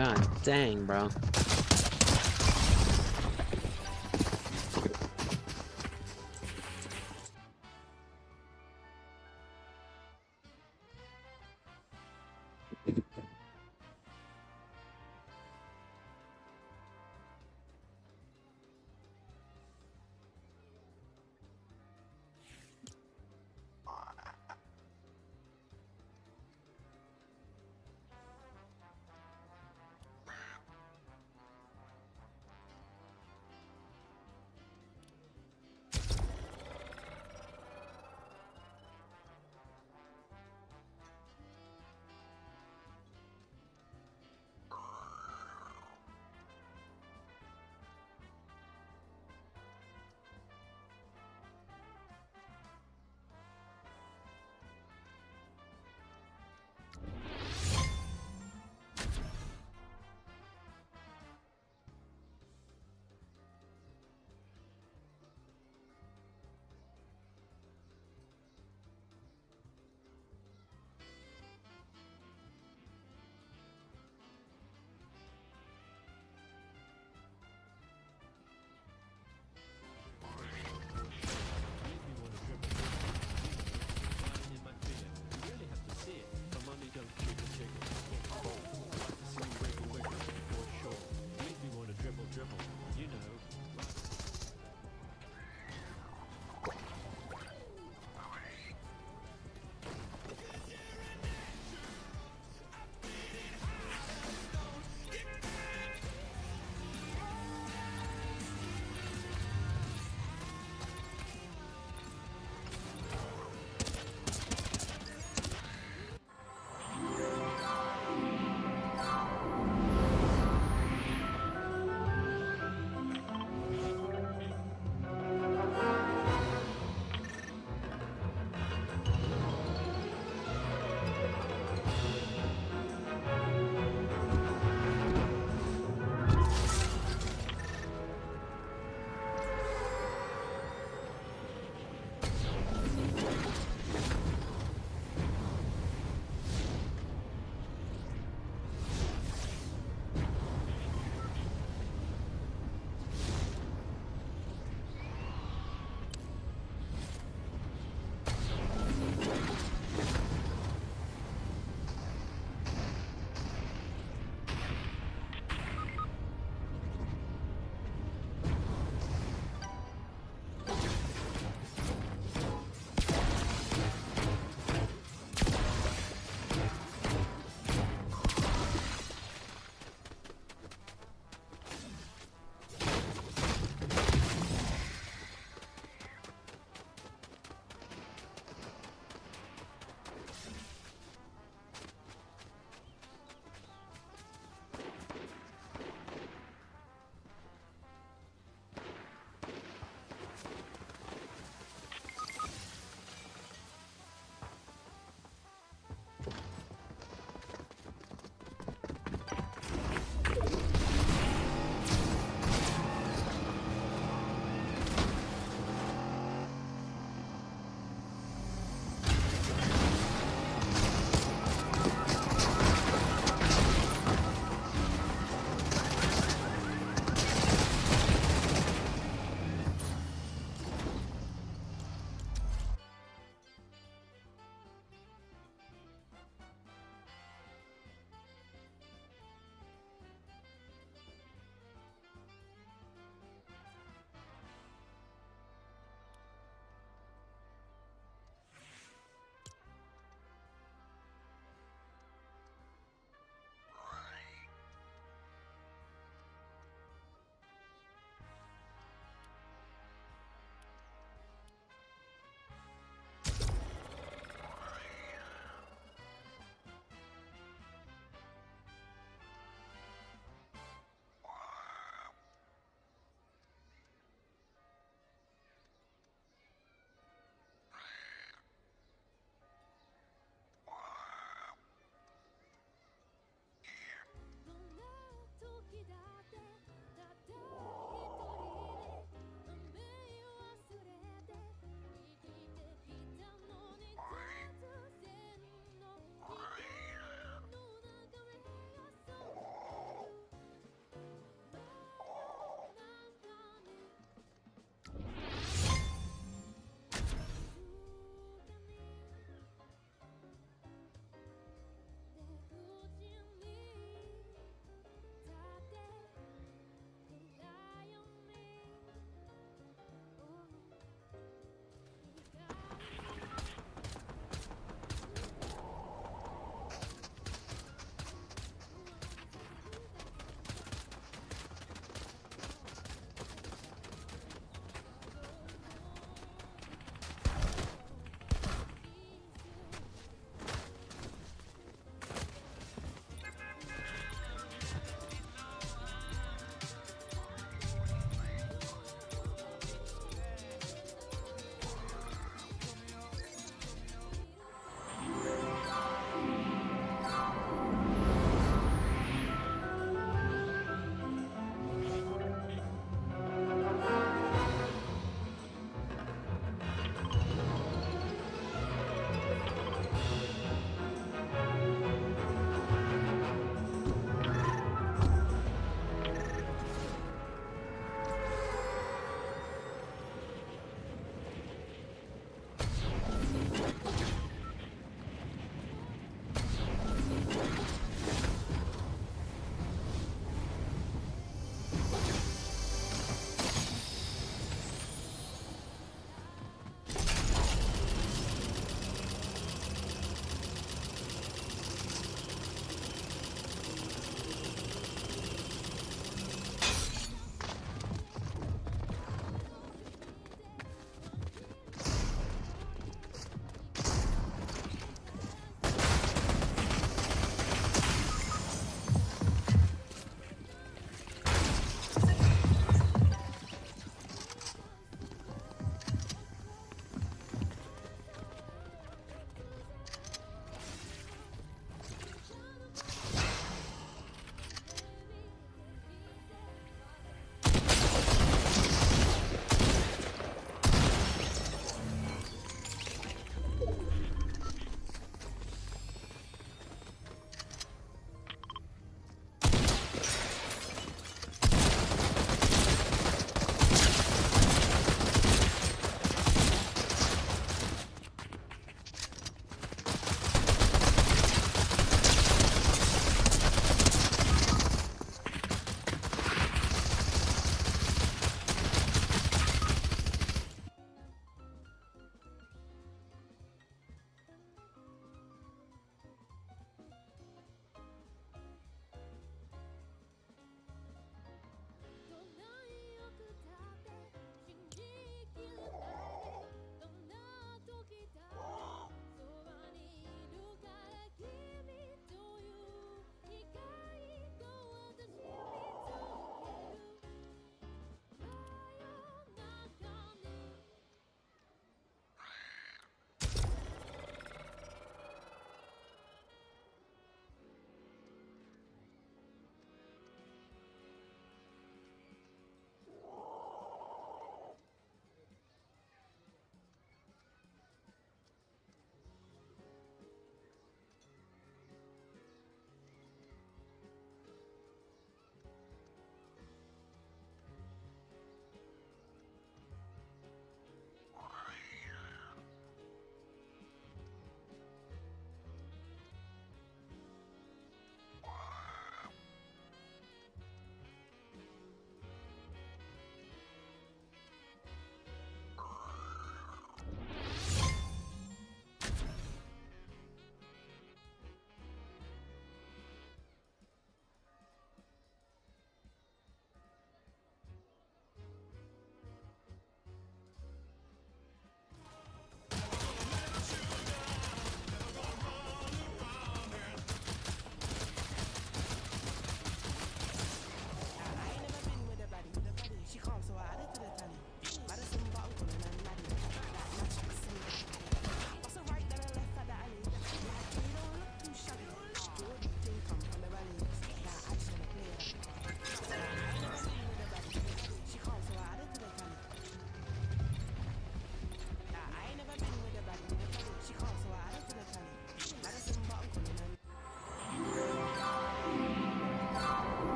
God dang, bro.